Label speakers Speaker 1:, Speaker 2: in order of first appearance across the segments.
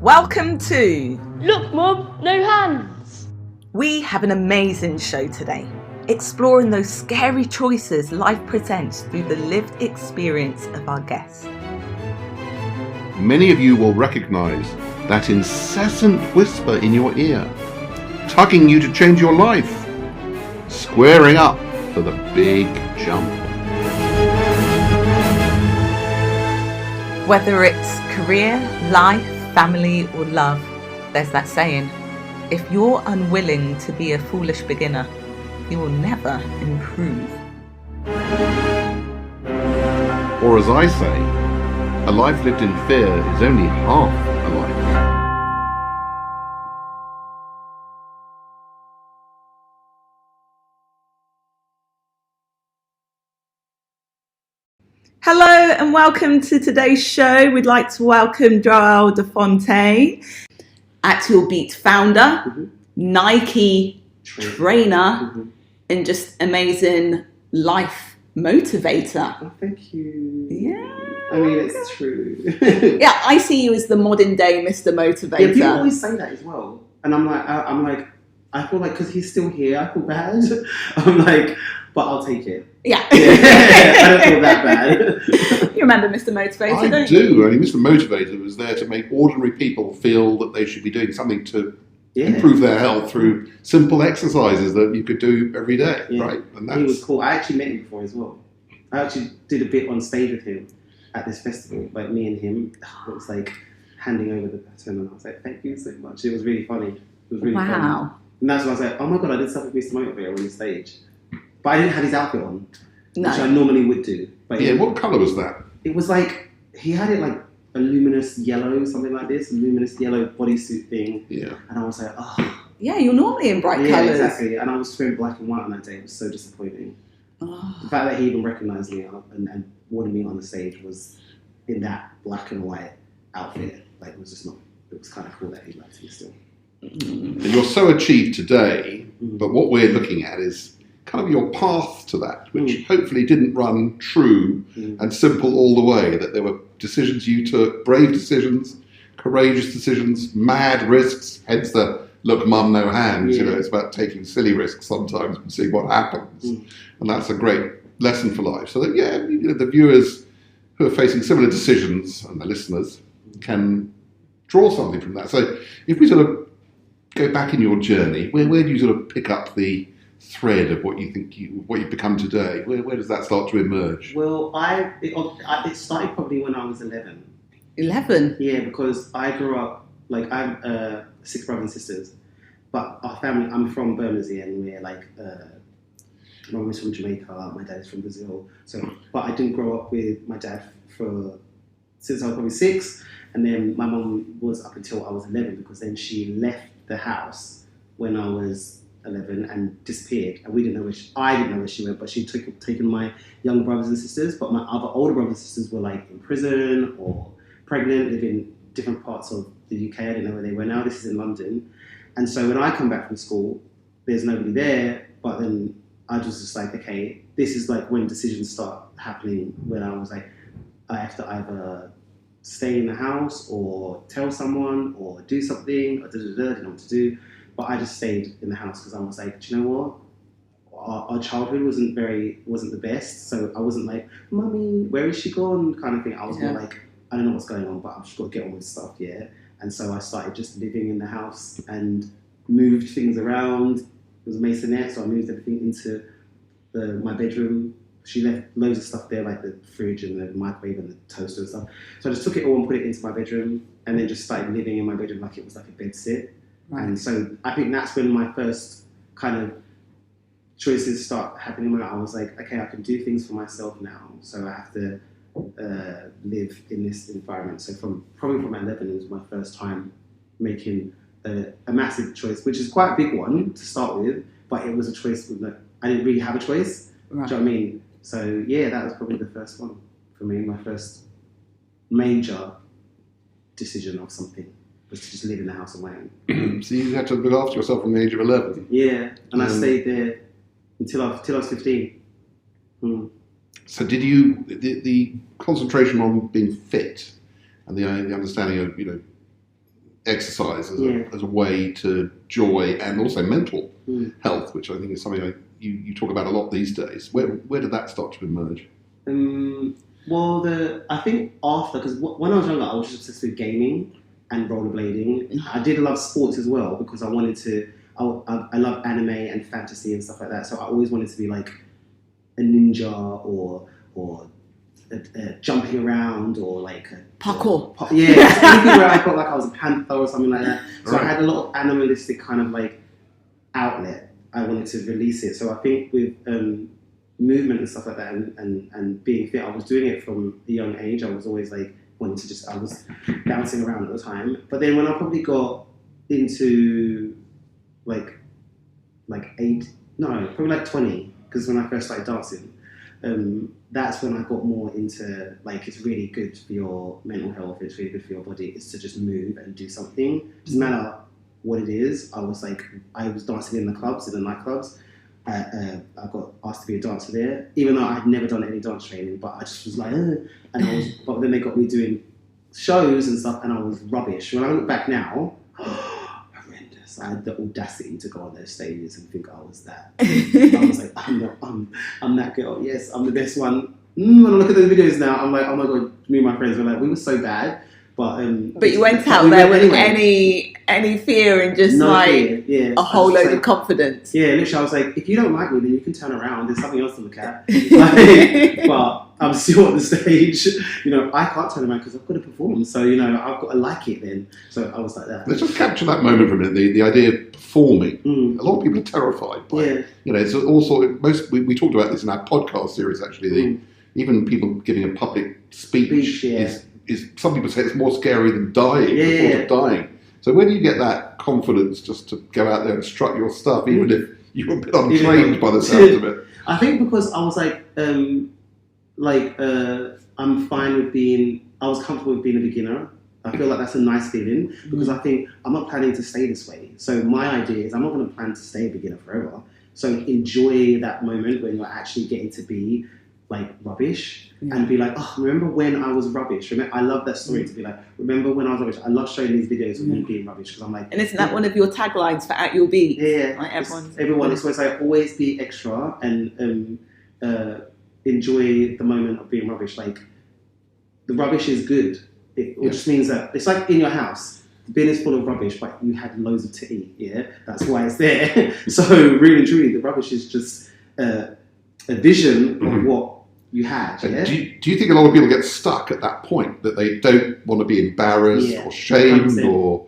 Speaker 1: Welcome to
Speaker 2: Look, Mum, no hands.
Speaker 1: We have an amazing show today, exploring those scary choices life presents through the lived experience of our guests.
Speaker 3: Many of you will recognise that incessant whisper in your ear, tugging you to change your life, squaring up for the big jump.
Speaker 1: Whether it's career, life, family or love, there's that saying, if you're unwilling to be a foolish beginner, you will never improve.
Speaker 3: Or as I say, a life lived in fear is only half a life.
Speaker 1: Hello and welcome to today's show. We'd like to welcome Joelle de Fontaine, At Your Beat founder, Nike trainer, and just amazing life motivator.
Speaker 4: Oh, thank you.
Speaker 1: Yeah.
Speaker 4: I mean, it's true.
Speaker 1: Yeah, I see you as the modern day Mr. Motivator.
Speaker 4: Yeah, people always say that as well. And I'm like, I feel like, because he's still here, I feel bad. I'm like, but I'll take it.
Speaker 1: Yeah.
Speaker 4: I don't feel that bad.
Speaker 1: You remember Mr. Motivator,
Speaker 3: I
Speaker 1: don't you?
Speaker 3: do. I mean, Mr. Motivator was there to make ordinary people feel that they should be doing something to improve their health through simple exercises that you could do every day, right? And
Speaker 4: he was cool. I actually met him before as well. I actually did a bit on stage with him at this festival, like me and him. It was like handing over the baton, and I was like, "Thank you so much." It was really funny. It was really funny. And that's when I was like, "Oh my god, I did stuff with Mr. Motivator on the stage," but I didn't have his outfit on, which I normally would do. But
Speaker 3: what colour was that?
Speaker 4: It was like he had it like a luminous yellow, something like this, a luminous yellow bodysuit thing. Yeah, and I was like, "Oh."
Speaker 1: Yeah, you're normally in bright colours.
Speaker 4: Yeah, exactly. And I was wearing black and white on that day. It was so disappointing. Oh. The fact that he even recognised me and wanted me on the stage was in that black and white outfit. Like, it was just not. It was kind of cool that he liked me still.
Speaker 3: And you're so achieved today, but what we're looking at is kind of your path to that, which hopefully didn't run true and simple all the way. That there were decisions you took, brave decisions, courageous decisions, mad risks. Hence the look, mum, no hands. You know, it's about taking silly risks sometimes and seeing what happens. And that's a great lesson for life. So that, the viewers who are facing similar decisions and the listeners can draw something from that. So if we sort of go back in your journey, where do you sort of pick up the thread of what you think what you've become today? Where does that start to emerge?
Speaker 4: Well, it started probably when I was 11.
Speaker 1: 11?
Speaker 4: Yeah, because I grew up, like, I have 6 brothers and sisters, but our family, I'm from Bermondsey, and we're like, my mum is from Jamaica, my dad is from Brazil. But I didn't grow up with my dad since I was probably 6, and then my mum was up until I was 11, because then she left the house when I was 11 and disappeared, and I didn't know where she went, but she taken my younger brothers and sisters. But my other older brothers and sisters were like in prison or pregnant, living in different parts of the UK. I didn't know where they were. Now this is in London, and so when I come back from school, there's nobody there. But then I was just like, okay, this is like when decisions start happening, when I was like, I have to either stay in the house or tell someone or do something, or didn't know what to do. But I just stayed in the house because I was like, do you know what? Our childhood wasn't the best. So I wasn't like, "Mummy, where is she gone?" kind of thing. I was more like, I don't know what's going on, but I've just got to get on with stuff, And so I started just living in the house and moved things around. It was a maisonette, so I moved everything into my bedroom. She left loads of stuff there, like the fridge and the microwave and the toaster and stuff. So I just took it all and put it into my bedroom, and then just started living in my bedroom like it was like a bed sit. Right. And so I think that's when my first kind of choices start happening, when I was like, okay, I can do things for myself now, so I have to live in this environment. So probably from 11, it was my first time making a massive choice, which is quite a big one to start with, but it was a choice I didn't really have a choice. Right. Do you know what I mean? So yeah, that was probably the first one for me. My first major decision of something was to just live in the house on my own.
Speaker 3: So you had to look after yourself from the age of 11?
Speaker 4: Yeah, and I stayed there until I was 15.
Speaker 3: So did you, the concentration on being fit and the understanding of, exercise as a way to joy and also mental health, which I think is something you talk about a lot these days. Where did that start to emerge?
Speaker 4: Well, I think after, because when I was younger, I was just obsessed with gaming and rollerblading. I did love sports as well because I wanted to. I love anime and fantasy and stuff like that. So I always wanted to be like a ninja or jumping around or like
Speaker 1: parkour.
Speaker 4: Anything where I felt like I was a panther or something like that. So I had a lot of animalistic kind of like outlet. I wanted to release it. So I think with movement and stuff like that and being fit, I was doing it from a young age. I was always like wanting to I was bouncing around at the time. But then when I probably got into probably like 20, because when I first started dancing, that's when I got more into like it's really good for your mental health, it's really good for your body, it's to just move and do something. Doesn't matter what it is. I was dancing in the nightclubs. I got asked to be a dancer there, even though I had never done any dance training, but I just was like, but then they got me doing shows and stuff, and I was rubbish. When I look back now, horrendous. I had the audacity to go on those stages and think I was that. I was like, I'm that girl. Yes, I'm the best one. When I look at those videos now, I'm like, oh my god, me and my friends were like, we were so bad. But
Speaker 1: you went out there with any fear and just fear. A whole load of confidence.
Speaker 4: Yeah, literally, I was like, if you don't like me, then you can turn around. There's something else to look at. But I'm still on the stage. I can't turn around because I've got to perform. So I've got to like it then. So I was like that.
Speaker 3: Let's just capture that moment for a minute. The idea of performing. A lot of people are terrified by it. It's also we talked about this in our podcast series. Actually, even people giving a public speech is some people say it's more scary than dying. The thought of dying. So where do you get that confidence just to go out there and strut your stuff, even if you were a bit untrained by the sounds of it?
Speaker 4: I think because I was I'm fine with I was comfortable with being a beginner. I feel like that's a nice feeling because I think I'm not planning to stay this way. So my idea is I'm not going to plan to stay a beginner forever. So enjoy that moment when you're actually getting to be like rubbish and be like, oh, remember when I was rubbish? I love that story to be like, remember when I was rubbish? I love showing these videos of me being rubbish because I'm like,
Speaker 1: and isn't that one of your taglines for At Your Beat?
Speaker 4: Yeah,
Speaker 1: like
Speaker 4: everyone. It's always like always be extra and enjoy the moment of being rubbish. Like the rubbish is good. It just means that it's like in your house. The bin is full of rubbish, but you had loads of to eat. Yeah, that's why it's there. So really and truly, the rubbish is just a vision of what you had. Yeah?
Speaker 3: Do you think a lot of people get stuck at that point, that they don't want to be embarrassed or shamed 100%. Or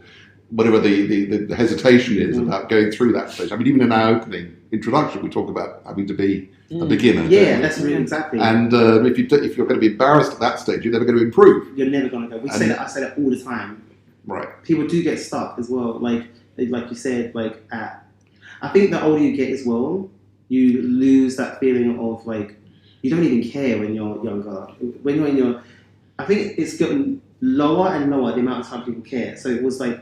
Speaker 3: whatever the hesitation is about going through that stage? I mean, even in our opening introduction, we talk about having to be a beginner.
Speaker 4: Yeah, that's really exactly.
Speaker 3: And if you're going to be embarrassed at that stage, you're never going to improve.
Speaker 4: You're never going to go. I say that all the time.
Speaker 3: Right.
Speaker 4: People do get stuck as well. Like you said, I think the older you get as well, you lose that feeling of like, you don't even care when you're younger. When you're I think it's gotten lower and lower the amount of time people care. So it was like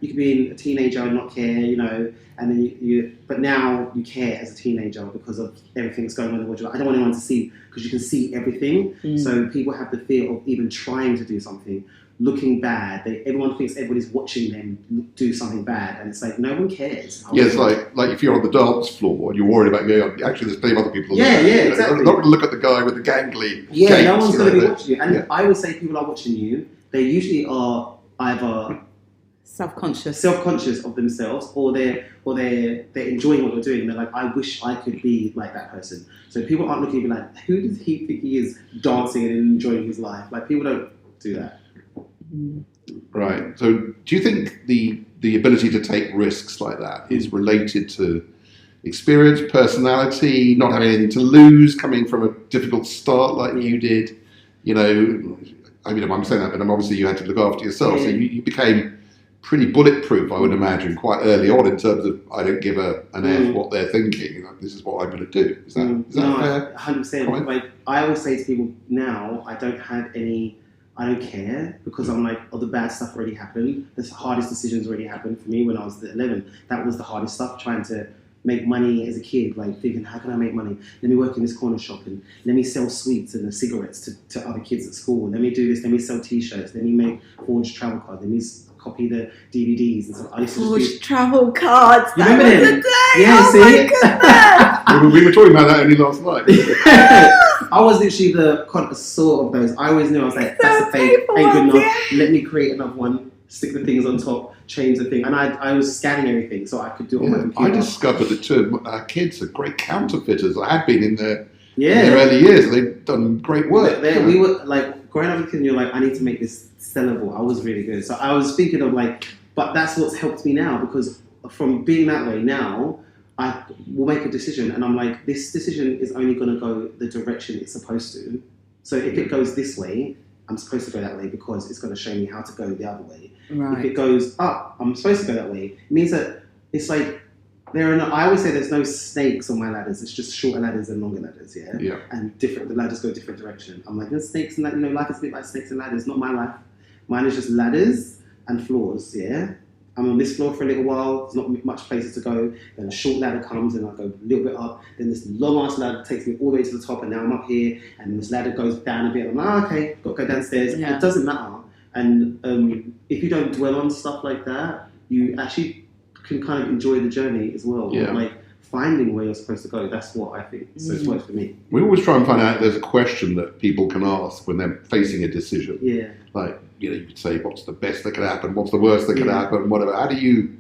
Speaker 4: you could be a teenager and not care, and then but now you care as a teenager because of everything that's going on in the world. I don't want anyone to see, because you can see everything. So people have the fear of even trying to do something, looking bad. Everyone thinks everybody's watching them do something bad, and it's like no one cares.
Speaker 3: Yeah, it's like if you're on the dance floor and you're worried about going on, actually there's plenty of other people.
Speaker 4: Exactly.
Speaker 3: You're not going to look at the guy with the gangly.
Speaker 4: Yeah, no one's going to be watching you. And I would say people are watching you. They usually are either self-conscious of themselves, or they're enjoying what they're doing. They're like, I wish I could be like that person. So people aren't looking at me like, who does he think he is, dancing and enjoying his life? Like, people don't do that.
Speaker 3: Right. So do you think the ability to take risks like that is related to experience, personality, not having anything to lose, coming from a difficult start like you did? I mean, I'm saying that, but obviously you had to look after yourself, so you became pretty bulletproof, I would imagine, quite early on in terms of, I don't give an F what they're thinking, this is what I'm going to do. Is that fair?
Speaker 4: 100%. Like, I always say to people now, I don't care, because I'm like, the bad stuff already happened. The hardest decisions already happened for me when I was 11. That was the hardest stuff, trying to make money as a kid, like thinking, how can I make money? Let me work in this corner shop, and let me sell sweets and cigarettes to other kids at school. Let me do this, let me sell t-shirts, let me make forged travel cards, let me copy the DVDs and stuff. I used to
Speaker 1: Forged travel cards.
Speaker 4: You
Speaker 1: That
Speaker 4: remember
Speaker 1: was
Speaker 4: them?
Speaker 1: the day.
Speaker 4: Yeah,
Speaker 1: oh
Speaker 4: see?
Speaker 1: my goodness.
Speaker 3: We were talking about that only last night.
Speaker 4: I was literally the connoisseur of those. I always knew, I was like,
Speaker 1: So
Speaker 4: that's a fake,
Speaker 1: people
Speaker 4: ain't good
Speaker 1: ones,
Speaker 4: enough. Let me create another one, stick the things on top, change the thing. And I was scanning everything so I could do it on my
Speaker 3: Yeah,
Speaker 4: computer.
Speaker 3: I discovered that two of our kids are great counterfeiters. I had been in their
Speaker 4: Yeah.
Speaker 3: early years. They've done great work.
Speaker 4: We were like, growing up as a kid, you're like, I need to make this sellable. I was really good. So I was thinking of like, but that's what's helped me now, because from being that way now, I will make a decision and I'm like, this decision is only going to go the direction it's supposed to. So if it goes this way, I'm supposed to go that way because it's going to show me how to go the other way.
Speaker 1: Right.
Speaker 4: If it goes up, I'm supposed to go that way. It means that it's like, I always say there's no snakes on my ladders. It's just shorter ladders and longer ladders, yeah?
Speaker 3: Yeah.
Speaker 4: And the ladders go different direction. I'm like, there's snakes and life is a bit like snakes and ladders. Not my life. Mine is just ladders and floors, yeah? I'm on this floor for a little while. There's not much places to go. Then a short ladder comes and I go a little bit up. Then this long ass ladder takes me all the way to the top and now I'm up here. And this ladder goes down a bit. I'm like, okay, got to go downstairs.
Speaker 1: Yeah.
Speaker 4: It doesn't matter. And if you don't dwell on stuff like that, you actually can kind of enjoy the journey as well.
Speaker 3: Yeah.
Speaker 4: Like finding where you're supposed to go. That's what I think. So it's worked for me.
Speaker 3: We always try and find out if there's a question that people can ask when they're facing a decision.
Speaker 4: Yeah.
Speaker 3: Like, you could say, what's the best that could happen? What's the worst that could
Speaker 4: Yeah.
Speaker 3: happen? Whatever. How do you...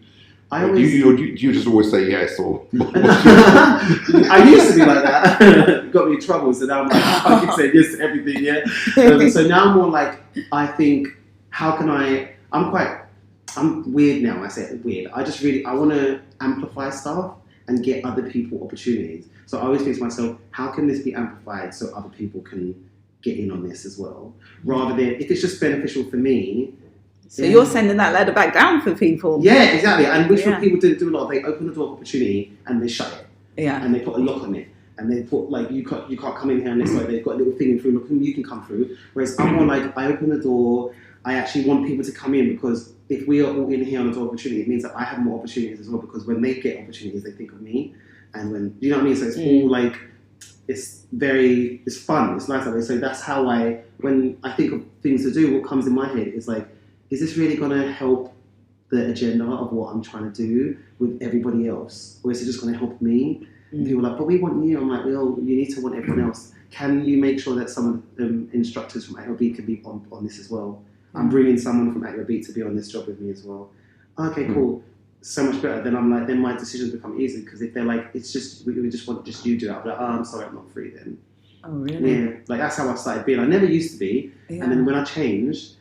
Speaker 4: I always...
Speaker 3: you just always say yes or...
Speaker 4: I used to be like that. It got me in trouble, so now I'm like, I can say yes to everything, yeah? So now I'm more like, I think, how can I'm weird now, I say weird. I want to amplify stuff and get other people opportunities. So I always think to myself, how can this be amplified so other people can get in on this as well? Rather than, if it's just beneficial for me.
Speaker 1: So you're sending that ladder back down for people.
Speaker 4: Yeah, exactly. And which
Speaker 1: Yeah.
Speaker 4: people do a lot. They open the door of opportunity and they shut it.
Speaker 1: Yeah.
Speaker 4: And they put a lock on it. And they put, like, you can't come in here and this way. They've got a little thing in through, look, you can come through. Whereas I'm more like, I open the door, I actually want people to come in, because if we are all in here on the door of opportunity, it means that I have more opportunities as well, because when they get opportunities, they think of me. And when, you know what I mean? So it's all like, it's fun, it's nice that way. So that's how when I think of things to do, what comes in my head is like, is this really going to help the agenda of what I'm trying to do with everybody else? Or is it just going to help me? And people are like, but we want you. I'm like, well, you need to want everyone else. Can you make sure that some of the instructors from AOB can be on this as well? I'm bringing someone from AOB to be on this job with me as well. Okay, cool. So much better. Then I'm like, then my decisions become easy, because if they're like, it's just, we just want just you do it, I'll be like, oh, I'm sorry, I'm not free then.
Speaker 1: Oh, really?
Speaker 4: Yeah, like that's how I started being. I never used to be.
Speaker 1: Yeah.
Speaker 4: And then when I changed,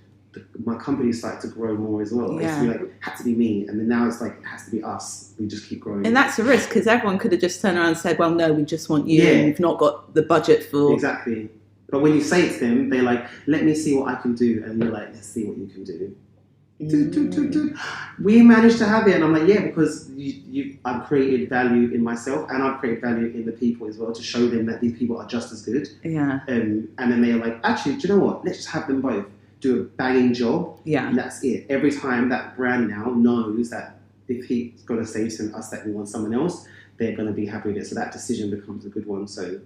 Speaker 4: my company started to grow more as well. It used to be like, it had to be me. And then now it's like, it has to be us. We just keep growing.
Speaker 1: And that's a risk, because everyone could have just turned around and said, well, no, we just want you.
Speaker 4: Yeah.
Speaker 1: And you've not got the budget for...
Speaker 4: Exactly. But when you say it to them, they're like, let me see what I can do. And you're like, let's see what you can do. We managed to have it. And I'm like, yeah, because I've created value in myself and I've created value in the people as well, to show them that these people are just as good.
Speaker 1: Yeah.
Speaker 4: And then they're like, actually, do you know what? Let's just have them both do a banging job.
Speaker 1: Yeah.
Speaker 4: And that's it. Every time that brand now knows that if he's going to say to us that we want someone else, they're going to be happy with it. So that decision becomes a good one. So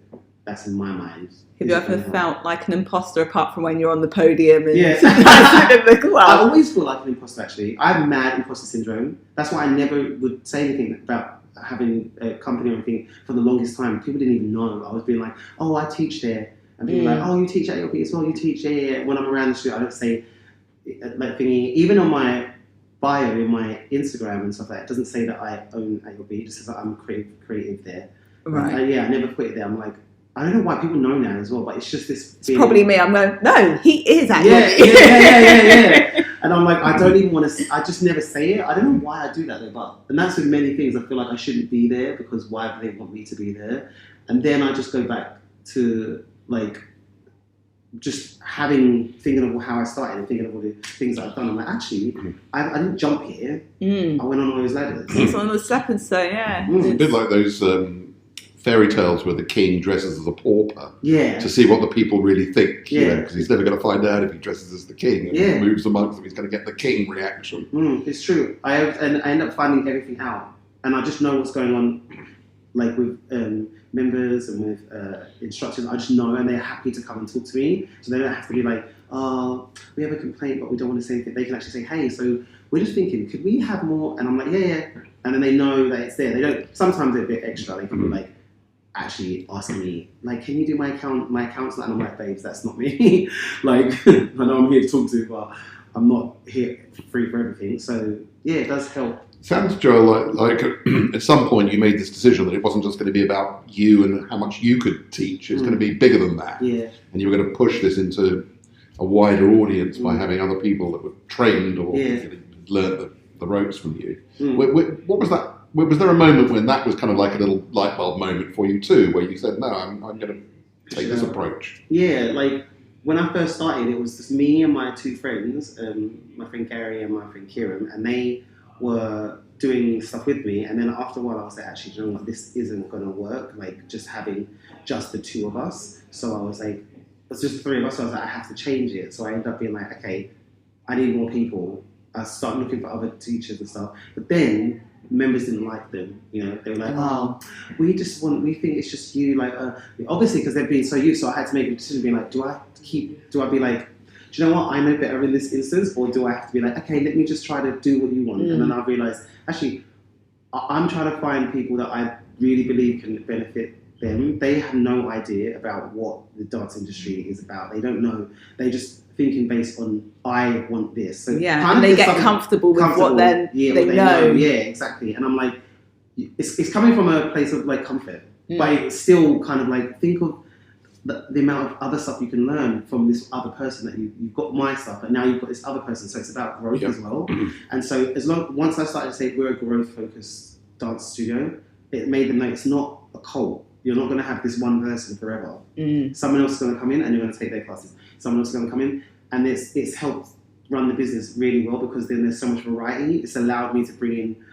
Speaker 4: that's in my mind.
Speaker 1: Have you ever felt like an imposter, apart from when you're on the podium and
Speaker 4: Yeah.
Speaker 1: in the
Speaker 4: I
Speaker 1: club?
Speaker 4: always feel like an imposter, actually. I have mad imposter syndrome. That's why I never would say anything about having a company or anything for the longest time. People didn't even know. I was being like, oh, I teach there. And people were like, oh, you teach at AOB as well? You teach, yeah. When I'm around the street, I don't say, like, thingy. Even on my bio in my Instagram and stuff like that, it doesn't say that I own AOB. It just says that I'm creative there.
Speaker 1: Right.
Speaker 4: I never put it there. I'm like, I don't know why people know now as well, but it's just this.
Speaker 1: It's probably me. I'm going, no, he is actually.
Speaker 4: Yeah. And I'm like, I don't even want to. I just never say it. I don't know why I do that though, and that's with many things. I feel like I shouldn't be there, because why do they want me to be there? And then I just go back to like just thinking of how I started and thinking of all the things that I've done. I'm like, actually, I didn't jump here. I went on all those ladders.
Speaker 1: It's on the stepping stone, yeah.
Speaker 3: It's a bit like those fairy tales where the king dresses as a pauper to see what the people really think, because he's never going to find out if he dresses as the king and moves amongst them. He's going to get the king reaction.
Speaker 4: It's true. I end up finding everything out, and I just know what's going on, like with members and with instructors. I just know, and they're happy to come and talk to me, so they don't have to be like, we have a complaint, but we don't want to say anything. They can actually say, hey, so we're just thinking, could we have more? And I'm like, yeah. And then they know that it's there. They don't. Sometimes they're a bit extra. They can be like, actually asking me, like, can you do my account? My account's not. And I'm like, babes, that's not me. Like, I know I'm here to talk to, but I'm not here free for everything. So yeah, it does help.
Speaker 3: Sounds, Joel, like at some point you made this decision that it wasn't just going to be about you and how much you could teach. It was going to be bigger than that.
Speaker 4: Yeah.
Speaker 3: And you were going to push this into a wider audience by having other people that were trained or learned the ropes from you. What was that? Was there a moment when that was kind of like a little light bulb moment for you too, where you said, no, I'm going to take this approach?
Speaker 4: Yeah, like when I first started, it was just me and my two friends, my friend Gary and my friend Kieran, and they were doing stuff with me. And then after a while, I was like, actually, you know what, this isn't going to work, like just having just the two of us. So I was like, it's just three of us, so I was like, I have to change it. So I ended up being like, okay, I need more people. I started looking for other teachers and stuff. But then members didn't like them, you know. They were like, oh, we think it's just you, like, obviously because they've been so used. So I had to make a decision, being like, do I be like, do you know what, I know better in this instance, or do I have to be like, okay, let me just try to do what you want? And then I realised, actually, I'm trying to find people that I really believe can benefit them. They have no idea about what the dance industry is about. They don't know. They just thinking based on, I want this. So
Speaker 1: and they get comfortable with what they know.
Speaker 4: Yeah, exactly. And I'm like, it's coming from a place of like comfort, but it's still kind of like, think of the amount of other stuff you can learn from this other person. That you've got my stuff, but now you've got this other person. So it's about growth as well. And so once I started to say we're a growth focused dance studio, it made them know it's not a cult. You're not going to have this one person forever. Someone else is going to come in and you're going to take their classes. Someone else is going to come in, and it's helped run the business really well, because then there's so much variety. It's allowed me to bring in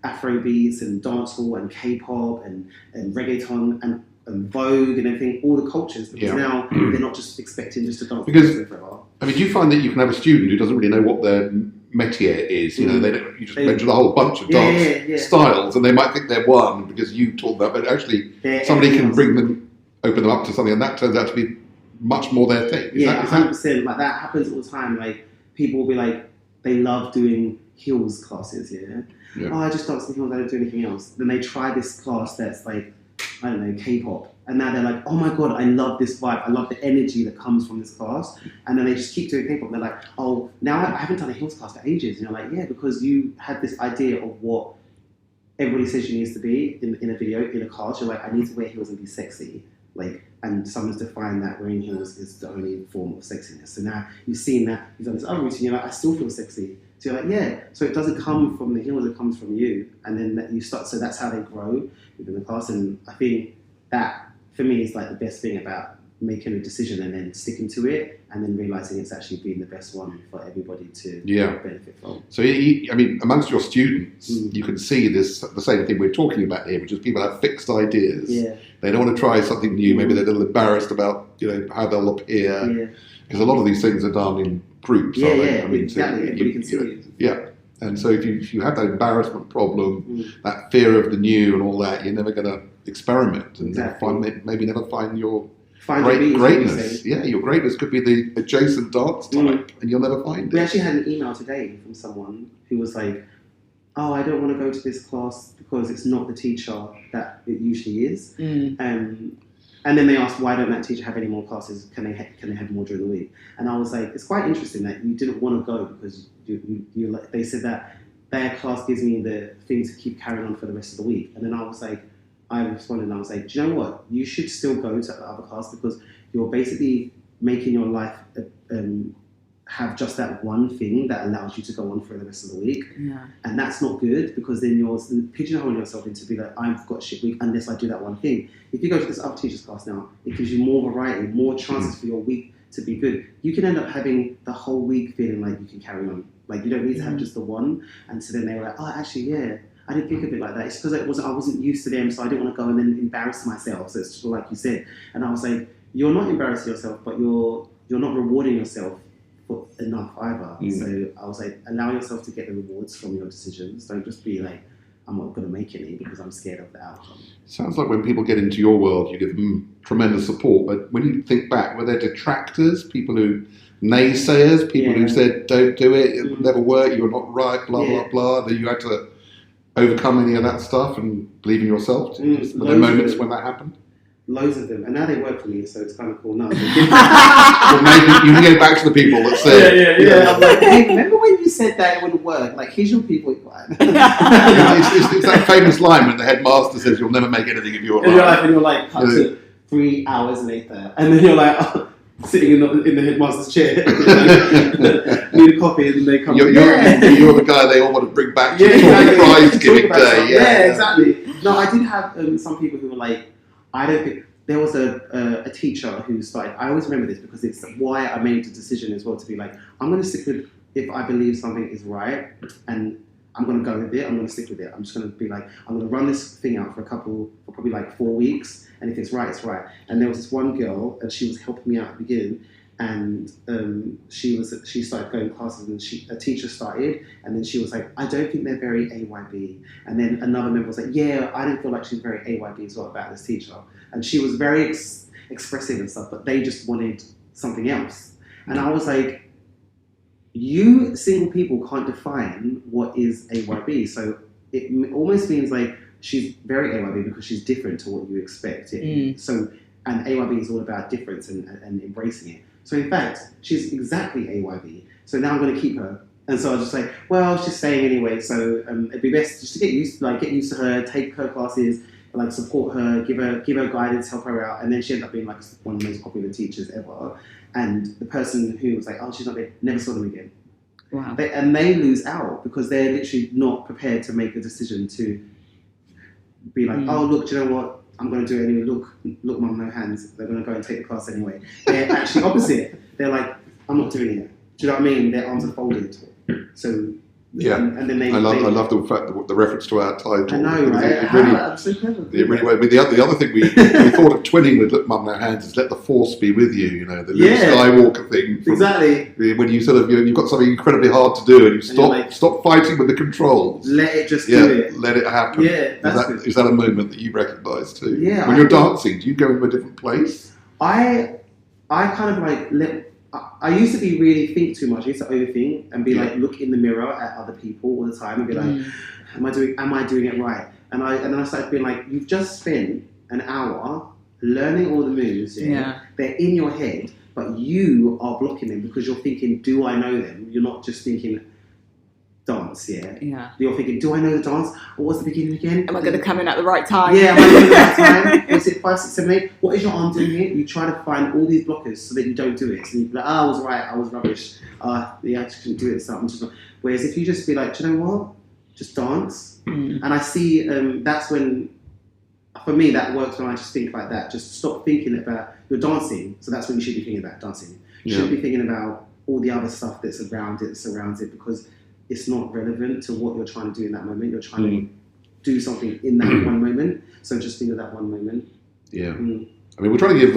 Speaker 4: Afro beats and dancehall and K-pop and reggaeton and Vogue and everything, all the cultures, because now they're not just expecting just to dance forever.
Speaker 3: I mean, do you find that you can have a student who doesn't really know what their métier is? You know, you just mentioned a whole bunch of dance styles, and they might think they're one because you taught that, but actually somebody can open them up to something, and that turns out to be much more their thing. Is that
Speaker 4: 100%. Like that happens all the time. Like people will be like, they love doing heels classes. Oh, I just dance in heels. I don't do anything else. Then they try this class that's like, I don't know, K-pop, and now they're like, oh my god, I love this vibe. I love the energy that comes from this class. And then they just keep doing K-pop. They're like, oh, now I haven't done a heels class for ages. And you're like, yeah, because you had this idea of what everybody says you need to be in a video, in a class. You're like, I need to wear heels and be sexy. Like, and someone's defined that wearing heels is the only form of sexiness. So now you've seen that, you've done this other routine, you're like, I still feel sexy. So you're like, yeah. So it doesn't come from the heels, it comes from you. And then you start, so that's how they grow within the class. And I think that, for me, is like the best thing about making a decision and then sticking to it, and then realising it's actually been the best one for everybody to benefit from.
Speaker 3: So, I mean, amongst your students, you can see the same thing we're talking about here, which is people have fixed ideas. They don't want to try something new. Maybe they're a little embarrassed about, how they'll appear. Because a lot of these things are done in groups, aren't they? I mean,
Speaker 4: exactly. Everybody can see it.
Speaker 3: Yeah. And so if you have that embarrassment problem, that fear of the new and all that, you're never going to experiment and maybe never find your greatness. Yeah, your greatness could be the adjacent dance type, and you'll never find it.
Speaker 4: We actually had an email today from someone who was like, oh, I don't want to go to this class because it's not the teacher that it usually is. And then they asked, why don't that teacher have any more classes? Can they have more during the week? And I was like, it's quite interesting that you didn't want to go because they said that their class gives me the thing to keep carrying on for the rest of the week. And then I was like, I responded and I was like, do you know what? You should still go to the other class, because you're basically making your life have just that one thing that allows you to go on for the rest of the week. And that's not good, because then you're pigeonholing yourself into be like, I've got shit week unless I do that one thing. If you go to this other teacher's class now, it gives you more variety, more chances for your week to be good. You can end up having the whole week feeling like you can carry on. Like, you don't need to have just the one. And so then they were like, oh, actually, I didn't think of it like that. It's because I wasn't used to them, so I didn't want to go and then embarrass myself. So it's just like you said. And I was like, you're not embarrassing yourself, but you're not rewarding yourself enough either. So I was like, allow yourself to get the rewards from your decisions. Don't just be like, I'm not going to make any because I'm scared of the outcome.
Speaker 3: Sounds like when people get into your world, you give them tremendous support. But when you think back, were there detractors, people who naysayers, people who said, don't do it, it will never work, you're not right, blah, blah, blah, that you had to overcome any of that stuff and believe in yourself? Were there moments when that happened?
Speaker 4: Loads of them. And now they work for me, so it's kind of cool now.
Speaker 3: Well, maybe you can get back to the people that said...
Speaker 4: I'm like, hey, remember when you said that it wouldn't work? Like, here's your people.
Speaker 3: it's that famous line when the headmaster says, you'll never make anything if you're alive.
Speaker 4: And you're like, cut to 3 hours later. And then you're like, sitting in the headmaster's chair. Need a coffee, and they come. You're
Speaker 3: the guy they all want to bring back to talk prize giving day.
Speaker 4: Yeah, exactly. No, I did have some people who were like, I don't think there was a teacher who started. I always remember this because it's why I made the decision as well to be like, I'm going to stick with if I believe something is right and I'm going to go with it. I'm going to stick with it. I'm just going to be like, I'm going to run this thing out for probably like 4 weeks. And if it's right, it's right. And there was this one girl, and she was helping me out at the beginning. And she started going to classes, and a teacher started, and then she was like, I don't think they're very AYB. And then another member was like, yeah, I didn't feel like she's very AYB as well about this teacher. And she was very expressive and stuff, but they just wanted something else. And I was like, you single people can't define what is AYB. So it almost means like she's very AYB because she's different to what you expect. So, and AYB is all about difference and embracing it. So in fact, she's exactly AYB. So now I'm going to keep her. And so I was just like, well, she's staying anyway. So it'd be best just to get used to her, take her classes, like support her, give her guidance, help her out. And then she ended up being like one of the most popular teachers ever. And the person who was like, oh, she's not there, never saw them again.
Speaker 1: Wow.
Speaker 4: They lose out because they're literally not prepared to make a decision to be like, oh, look, do you know what? I'm going to do it anyway. Look, mum, no hands. They're going to go and take the class anyway. They're actually opposite. They're like, I'm not doing it. Do you know what I mean? Their arms are folded. So,
Speaker 3: yeah.
Speaker 4: And then
Speaker 3: I love the fact that the reference to our title.
Speaker 4: I know, right? I'm so clever.
Speaker 3: It really was. The other thing we thought of twinning with Look, Mum, No Hands is let the force be with you. You know, the Luke Skywalker thing.
Speaker 4: Exactly.
Speaker 3: When you sort of you've got something incredibly hard to do and you stop fighting with the controls.
Speaker 4: Let it just do it.
Speaker 3: Let it happen.
Speaker 4: Yeah.
Speaker 3: Is that a moment that you recognise too?
Speaker 4: Yeah.
Speaker 3: When you're dancing, do you go into a different place?
Speaker 4: I kind of like I used to be really think too much. I used to overthink and be like, look in the mirror at other people all the time and be like, am I doing it right? And then I started being like, you've just spent an hour learning all the moves. They're in your head, but you are blocking them because you're thinking, do I know them? You're not just thinking dance. You're thinking, do I know the dance? Or what's the beginning again?
Speaker 1: Am I going to come in at the right time?
Speaker 4: Yeah, am I doing it at the right time? Is it 5, 6, 7, 8? What is your arm doing here? You try to find all these blockers so that you don't do it. So you be like, I was right, I was rubbish. I just couldn't do it. So I'm just not. Whereas if you just be like, do you know what? Just dance. And I see that's when, for me, that works when I just think like that. Just stop thinking about, you're dancing, so that's what you should be thinking about, dancing. You shouldn't be thinking about all the other stuff that surrounds it, because it's not relevant to what you're trying to do in that moment. You're trying to do something in that one moment. So just think of that one moment.
Speaker 3: Yeah. I mean, we're trying to give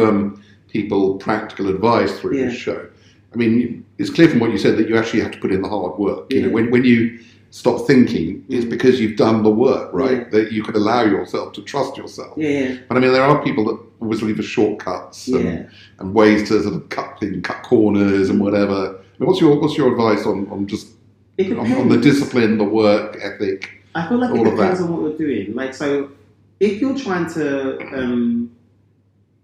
Speaker 3: people practical advice through this show. I mean, it's clear from what you said that you actually have to put in the hard work. You know, when you stop thinking, it's because you've done the work, right? That you can allow yourself to trust yourself. But I mean, there are people that always looking for shortcuts and ways to sort of cut corners and whatever. I mean, what's your advice on just on the discipline, the work ethic?
Speaker 4: I feel like it depends on what you're doing. Like, so if you're trying to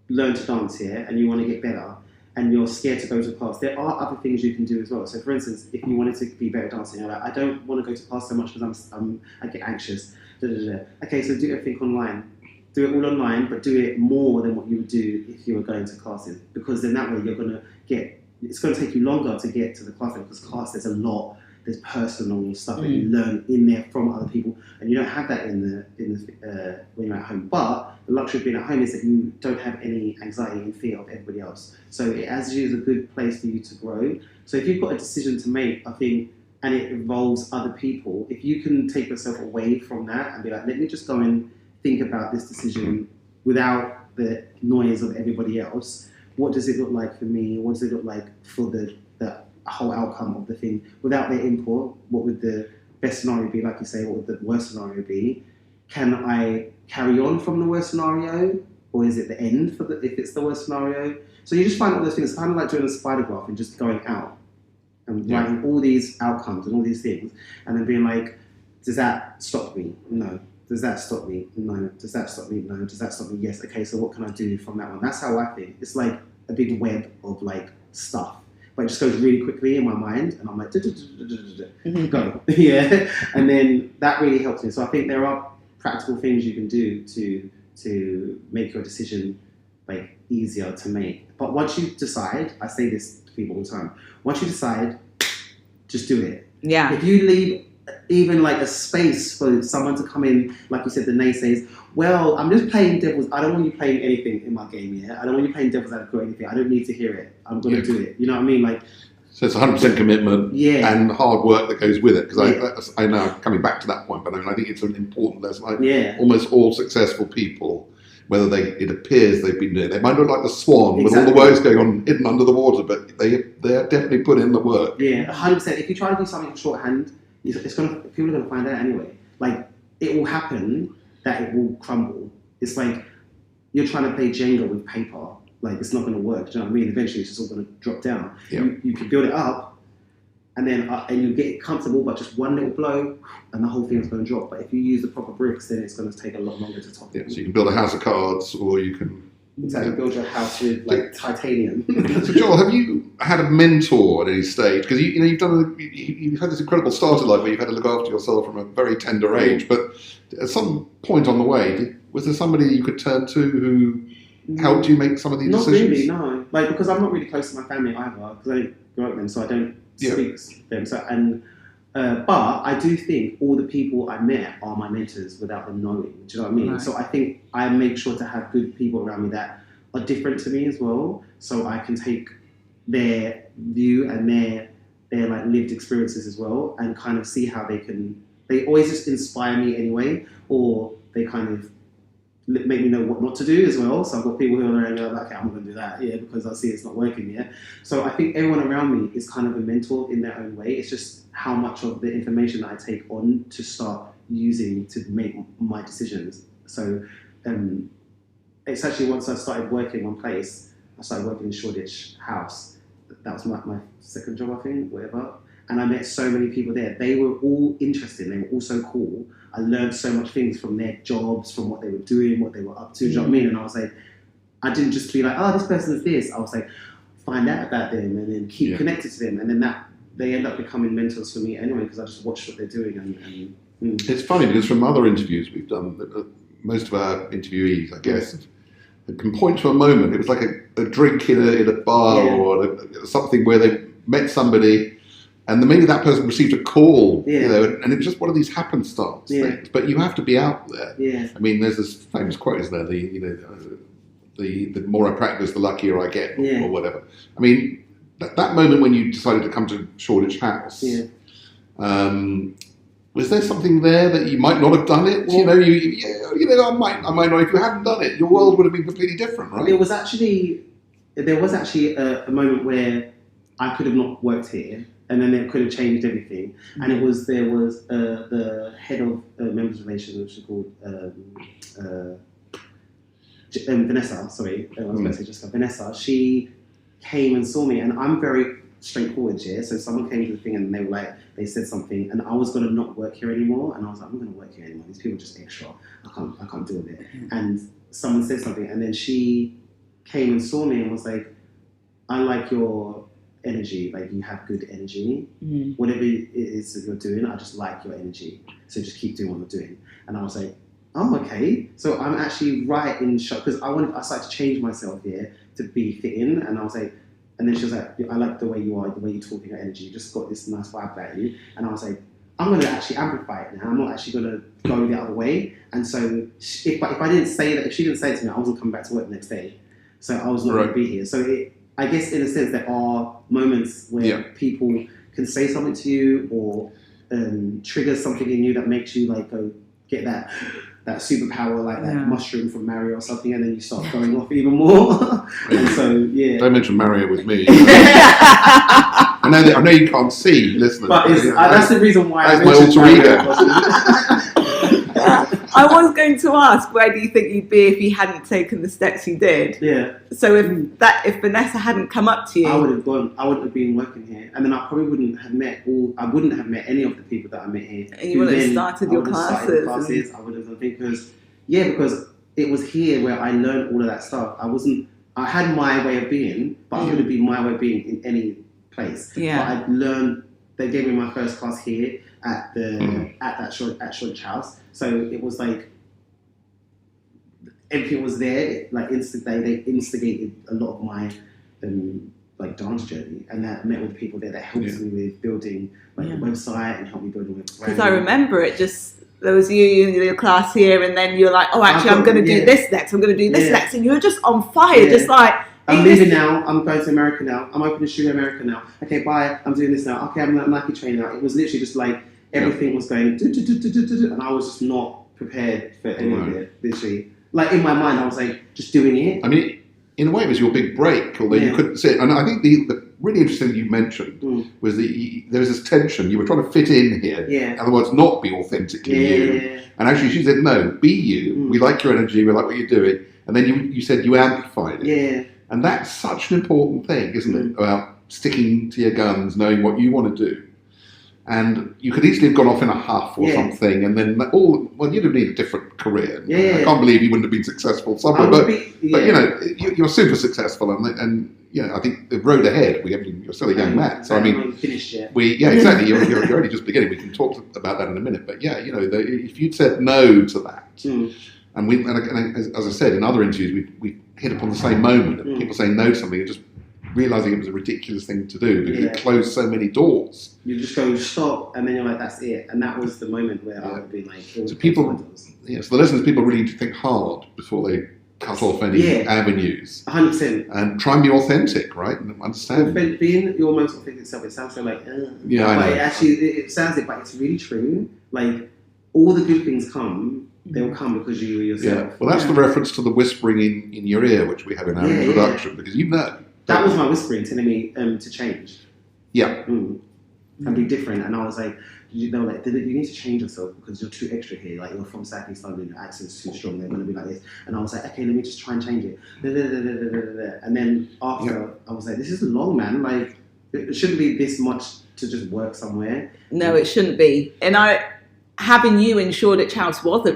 Speaker 4: learn to dance here and you want to get better and you're scared to go to class, there are other things you can do as well. So for instance, if you wanted to be better at dancing, you're like, I don't want to go to class so much because I get anxious. Okay, so do everything online. Do it all online, but do it more than what you would do if you were going to classes, because then that way it's going to take you longer to get to the class, because there's personal stuff that you learn in there from other people, and you don't have that in the when you're at home. But the luxury of being at home is that you don't have any anxiety and fear of everybody else. So it as you is a good place for you to grow. So if you've got a decision to make, I think, and it involves other people, if you can take yourself away from that and be like, let me just go and think about this decision without the noise of everybody else. What does it look like for me? What does it look like for the whole outcome of the thing? Without their input, what would the best scenario be, like you say, what would the worst scenario be? Can I carry on from the worst scenario, or is it the end if it's the worst scenario? So you just find all those things, kind of like doing a spider graph and just going out and writing all these outcomes and all these things, and then being like, does that stop me? No. Does that stop me? No. Does that stop me? No. Does that stop me? Yes. Okay, so what can I do from that one? That's how I think. It's like a big web of like stuff. But it just goes really quickly in my mind, and I'm like, go. Yeah. And then that really helps me. So I think there are practical things you can do to make your decision like easier to make. But once you decide, I say this to people all the time, once you decide, just do it.
Speaker 1: Yeah.
Speaker 4: If you leave even like a space for someone to come in, like you said, the naysays, well, I'm just playing devil's, I don't want you playing anything in my game, yeah? I don't want you playing devil's advocate or anything. I don't need to hear it. I'm going to do it. You know what I mean? Like,
Speaker 3: so it's 100% commitment and hard work that goes with it. Because I know I'm coming back to that point, but I think it's an important lesson. Almost all successful people, whether it appears they've been doing it, they might look like the swan with all the works going on hidden under the water, but they are definitely put in the work.
Speaker 4: Yeah, 100%. If you try to do something shorthand, people are going to find out anyway. Like, it will happen that it will crumble. It's like you're trying to play Jenga with paper. Like, it's not going to work. Do you know what I mean? Eventually, it's just all going to drop down.
Speaker 3: Yeah.
Speaker 4: You can build it up, and then and you get it comfortable, but just one little blow, and the whole thing is going to drop. But if you use the proper bricks, then it's going to take a lot longer to top.
Speaker 3: Yeah, so you can build a house of cards, or you can
Speaker 4: build your house with like titanium.
Speaker 3: So Joel, have you had a mentor at any stage? Because you've had this incredible start in life where you've had to look after yourself from a very tender age. But at some point on the way, was there somebody you could turn to who helped you make some of these decisions?
Speaker 4: Not really, no. Like, because I'm not really close to my family either, because I didn't grow up with them, so I don't speak to them. So but I do think all the people I met are my mentors without them knowing. Do you know what I mean? Right. So I think I make sure to have good people around me that are different to me as well, so I can take their view and their like lived experiences as well, and kind of see how they always just inspire me anyway, or they kind of make me know what not to do as well. So I've got people who are around me like, okay, I'm not going to do that, because I see it's not working yet. So I think everyone around me is kind of a mentor in their own way. It's just how much of the information that I take on to start using to make my decisions. So it's actually once I started working one place, I started working in Shoreditch House. That was my second job, I think, whatever. And I met so many people there. They were all interesting. They were all so cool. I learned so much things from their jobs, from what they were doing, what they were up to. Do you know what I mean? And I was like, I didn't just be like, oh, this person's this. I was like, find out about them and then keep connected to them. And then they end up becoming mentors for me anyway, because I just watched what they're doing.
Speaker 3: It's funny because from other interviews we've done, most of our interviewees, I guess, can point to a moment. It was like a drink in a bar or something where they met somebody, and then maybe that person received a call, and it was just one of these happenstance things. But you have to be out there. Yeah. I mean, there's this famous quote, isn't there? The more I practice, the luckier I get, or whatever. I mean, that moment when you decided to come to Shoreditch House. Yeah. Was there something there that you might not have done it? Well, I might not. If you hadn't done it, your world would have been completely different, right?
Speaker 4: There was actually a moment where I could have not worked here, and then it could have changed everything. Mm-hmm. And there was the head of members relations, which is called Vanessa. Sorry, I was going to say Jessica. Vanessa. She came and saw me, and I'm very straightforward, so someone came to the thing and they said something, and I was going to not work here anymore, and I was like, I'm not going to work here anymore. These people are just extra. I can't deal with it. Mm-hmm. And someone said something, and then she came and saw me and was like, I like your energy, like you have good energy. Mm-hmm. Whatever it is that you're doing, I just like your energy. So just keep doing what you're doing. And I was like, oh, okay. So I'm actually right in shock, because I started to change myself here to be fit in, and I was like, and then she was like, I like the way you are, the way you talk, your energy. You just got this nice vibe about you. And I was like, I'm going to actually amplify it now. I'm not actually going to go the other way. And so if I didn't say that, if she didn't say it to me, I wasn't coming back to work the next day. So I was not going to be here. So I guess in a sense there are moments where people can say something to you or trigger something in you that makes you like go get that superpower, like that mushroom from Mario or something, and then you start going off even more. And so,
Speaker 3: Don't mention Mario with me. I know you can't see, listeners.
Speaker 4: But that's the reason why
Speaker 3: that's
Speaker 4: I
Speaker 3: my
Speaker 4: mentioned
Speaker 3: alter ego.
Speaker 1: I was going to ask, where do you think you'd be if you hadn't taken the steps you did?
Speaker 4: Yeah.
Speaker 1: So if Vanessa hadn't come up to you,
Speaker 4: I would have been working here, and then I probably wouldn't have met any of the people that I met here.
Speaker 1: And you wouldn't have started your classes.
Speaker 4: I would have done, because it was here where I learned all of that stuff. I had my way of being, but it would have been my way of being in any place.
Speaker 1: Yeah.
Speaker 4: But I learned. They gave me my first class here at Shoreditch House. So it was like everything was there. Like they instigated a lot of my dance journey, and that met with people there that helped me with building the website and helped me build a website.
Speaker 1: Because I remember it there was you in your class here, and then you're like, oh, actually, I'm going to do this next. I'm going to do this next, and you're just on fire, just like.
Speaker 4: I'm leaving now. I'm going to America now. I'm opening a studio in America now. Okay, bye. I'm doing this now. Okay, I'm a Nike trainer now. It was literally just like everything was going, and I was just not prepared for any of it. Literally, like in my mind, I was like just doing it.
Speaker 3: I mean, in a way, it was your big break, although you couldn't see it. And I think the really interesting thing you mentioned was that there was this tension. You were trying to fit in here, otherwise not be authentically you. And actually, she said, no, be you. We like your energy. We like what you're doing. And then you said you amplified it.
Speaker 4: Yeah.
Speaker 3: And that's such an important thing, isn't it? About sticking to your guns, knowing what you want to do. And you could easily have gone off in a huff or something, and then you'd have needed a different career.
Speaker 4: Yeah.
Speaker 3: I can't believe you wouldn't have been successful somewhere, but you're super successful, and I think the road ahead. You're still a young man, so I mean,
Speaker 4: finished yet.
Speaker 3: Exactly. You're only just beginning. We can talk about that in a minute, but if you'd said no to that, and as I said in other interviews, we hit upon the same moment of people saying no to something and just realising it was a ridiculous thing to do because it closed so many doors.
Speaker 4: You just go stop, and then you're like, that's it. And that was the moment where I would be like,
Speaker 3: so the listeners, people really need to think hard before they cut off any avenues.
Speaker 4: 100%.
Speaker 3: And try and be authentic, right? And understand.
Speaker 4: Being your most authentic self, it sounds so like,
Speaker 3: I know.
Speaker 4: It sounds it, but it's really true. Like, all the good things they'll come because you yourself.
Speaker 3: Yeah, well, that's the reference to the whispering in your ear, which we have in our introduction, because
Speaker 4: that was my whispering telling me to change.
Speaker 3: Yeah.
Speaker 4: And be different. And I was like, you need to change yourself because you're too extra here. Like, you're from South East London, your accent's too strong, they're going to be like this. And I was like, okay, let me just try and change it. And then after, I was like, this is long, man. Like, it shouldn't be this much to just work somewhere.
Speaker 1: No, it shouldn't be. And having you in Shoreditch House was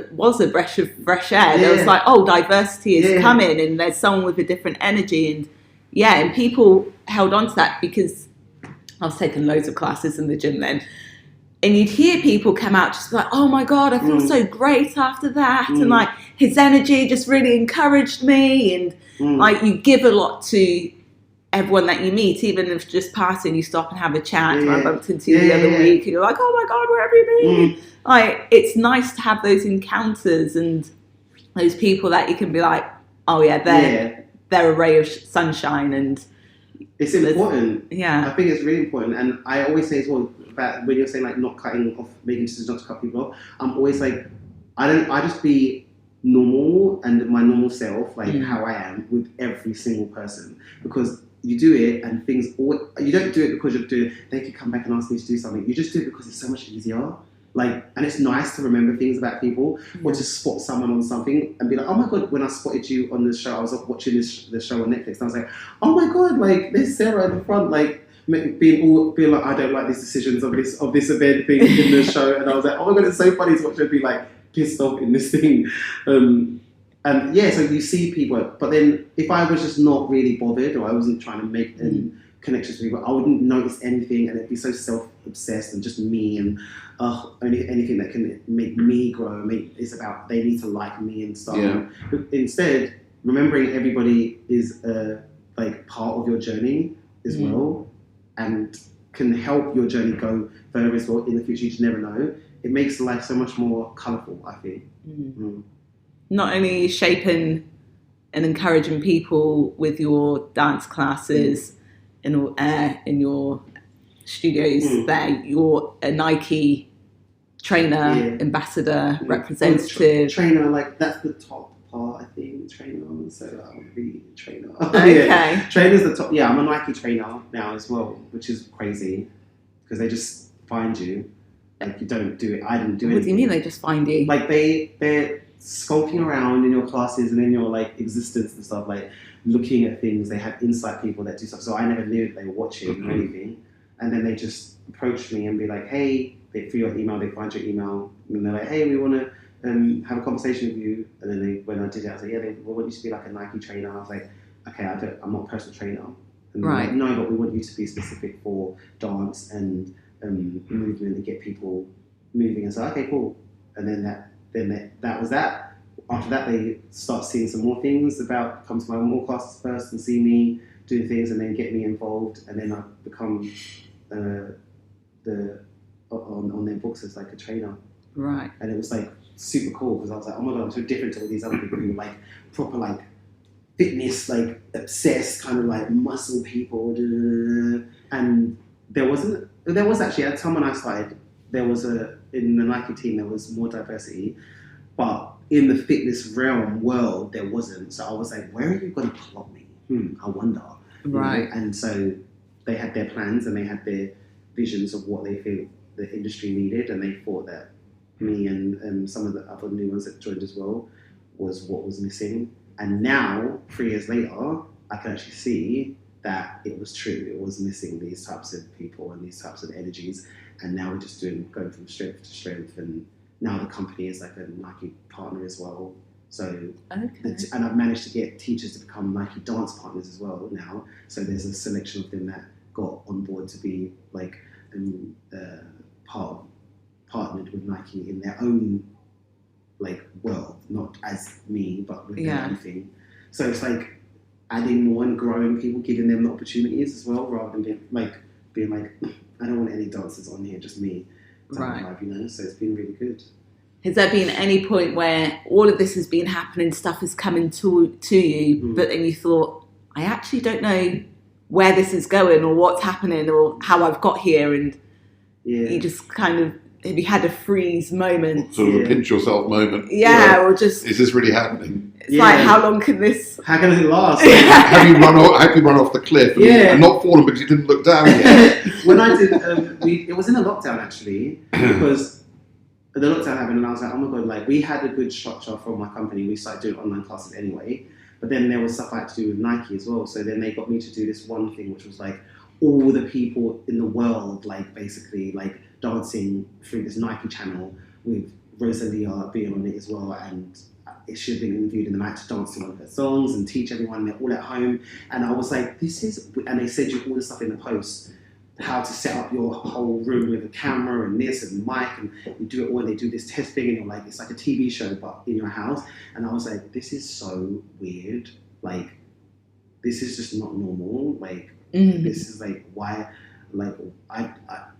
Speaker 1: a breath of fresh air. There was like, diversity is coming, and there's someone with a different energy, and people held on to that because I was taking loads of classes in the gym then, and you'd hear people come out just like, oh my God, I feel so great after that, and like his energy just really encouraged me, and like you give a lot to everyone that you meet, even if just passing, you stop and have a chat. I bumped into you the other week, and you're like, oh my God, where have you been? Like, it's nice to have those encounters and those people that you can be like, oh yeah, they're a ray of sunshine, and
Speaker 4: it's important.
Speaker 1: Yeah,
Speaker 4: I think it's really important, and I always say as well about when you're saying like not cutting off, making decisions not to cut people off. I'm always like, I just be normal and my normal self, like how I am with every single person, because you do it and you don't do it because you're doing it. They could come back and ask me to do something. You just do it because it's so much easier. Like, and it's nice to remember things about people, or to spot someone on something and be like, oh my God, when I spotted you on the show, I was watching the show on Netflix, and I was like, oh my God, like, there's Sarah in the front, like, being like, I don't like these decisions of this event thing in the show, and I was like, oh my God, it's so funny to watch her be like pissed off in this thing. And so you see people, but then if I was just not really bothered, or I wasn't trying to make connections with people, I wouldn't notice anything, and it'd be so self-obsessed and just me, and anything that can make me grow. It's about they need to like me and stuff. Yeah. Instead, remembering everybody is like part of your journey as well, and can help your journey go further as well in the future. You just never know. It makes life so much more colourful, I think.
Speaker 1: Not only shaping and encouraging people with your dance classes in your studios there, you're a Nike trainer, ambassador, representative.
Speaker 4: Trainer, like, that's the top part. a thing, trainer. So I want to be a trainer.
Speaker 1: Okay.
Speaker 4: Yeah. Trainer's the top. Yeah, I'm a Nike trainer now as well, which is crazy because they just find you. Like you don't do it. I didn't do it.
Speaker 1: What do you mean they just find you?
Speaker 4: Like they're skulking around in your classes and in your like existence and stuff, like looking at things. They have insight people that do stuff. So I never knew that they were watching or anything. And then they just approach me and be like, hey, through your email, they find your email and they're like, hey, we want to have a conversation with you. And then when I did it, I was like, yeah, they want you to be like a Nike trainer. I was like, okay, I'm not a personal trainer. And they're
Speaker 1: Right.
Speaker 4: like, no, but we want you to be specific for dance and movement and get people moving. And so, okay, cool. And then that was that. After that, they start seeing some more things about, come to my more classes first and see me doing things and then get me involved. And then I become on their books as like a trainer.
Speaker 1: Right.
Speaker 4: And it was like super cool because I was like, oh my God, I'm so different to all these other people who were like proper like fitness, like obsessed, kind of like muscle people. And there was actually, at the time when I started, in the Nike team, there was more diversity, but in the fitness realm world, there wasn't. So I was like, where are you going to plot me? I wonder.
Speaker 1: Right.
Speaker 4: You know? And so they had their plans and they had their visions of what they feel the industry needed, and they thought that me and some of the other new ones that joined as well was what was missing. And now, 3 years later, I can actually see that it was true. It was missing these types of people and these types of energies. And now we're just going from strength to strength. And now the company is like a Nike partner as well. So,
Speaker 1: Okay.
Speaker 4: and I've managed to get teachers to become Nike dance partners as well now. So there's a selection of them that got on board to be like partnered with Nike in their own like world, not as me, but with their own thing. So it's like adding more and growing people, giving them the opportunities as well, rather than being like I don't want any dancers on here, just me.
Speaker 1: Right.
Speaker 4: Vibe, you know. So it's been really good.
Speaker 1: Has there been any point where all of this has been happening, stuff is coming to you, but then you thought, I actually don't know where this is going or what's happening or how I've got here, and you just kind of, have you had a freeze moment?
Speaker 3: Sort of a pinch yourself moment.
Speaker 1: Yeah, or just...
Speaker 3: Is this really happening?
Speaker 1: It's like, how long can this...
Speaker 4: How can it last?
Speaker 3: Have you run off the cliff and not fallen because you didn't look down yet?
Speaker 4: When I did, it was in a lockdown actually, because the lockdown happened and I was like, oh my God, like we had a good structure from my company. We started doing online classes anyway, but then there was stuff I had to do with Nike as well. So then they got me to do this one thing, which was like all the people in the world, like basically like dancing through this Nike channel with Rosalia being on it as well. And it should have been interviewed in the match to dance to one of her songs and teach everyone. They're all at home. And I was like, and they send you all the stuff in the post, how to set up your whole room with a camera and this and mic, and you do it all, and they do this test thing, and you're like, it's like a TV show but in your house. And I was like, this is so weird, like this is just not normal, like this is like why, like I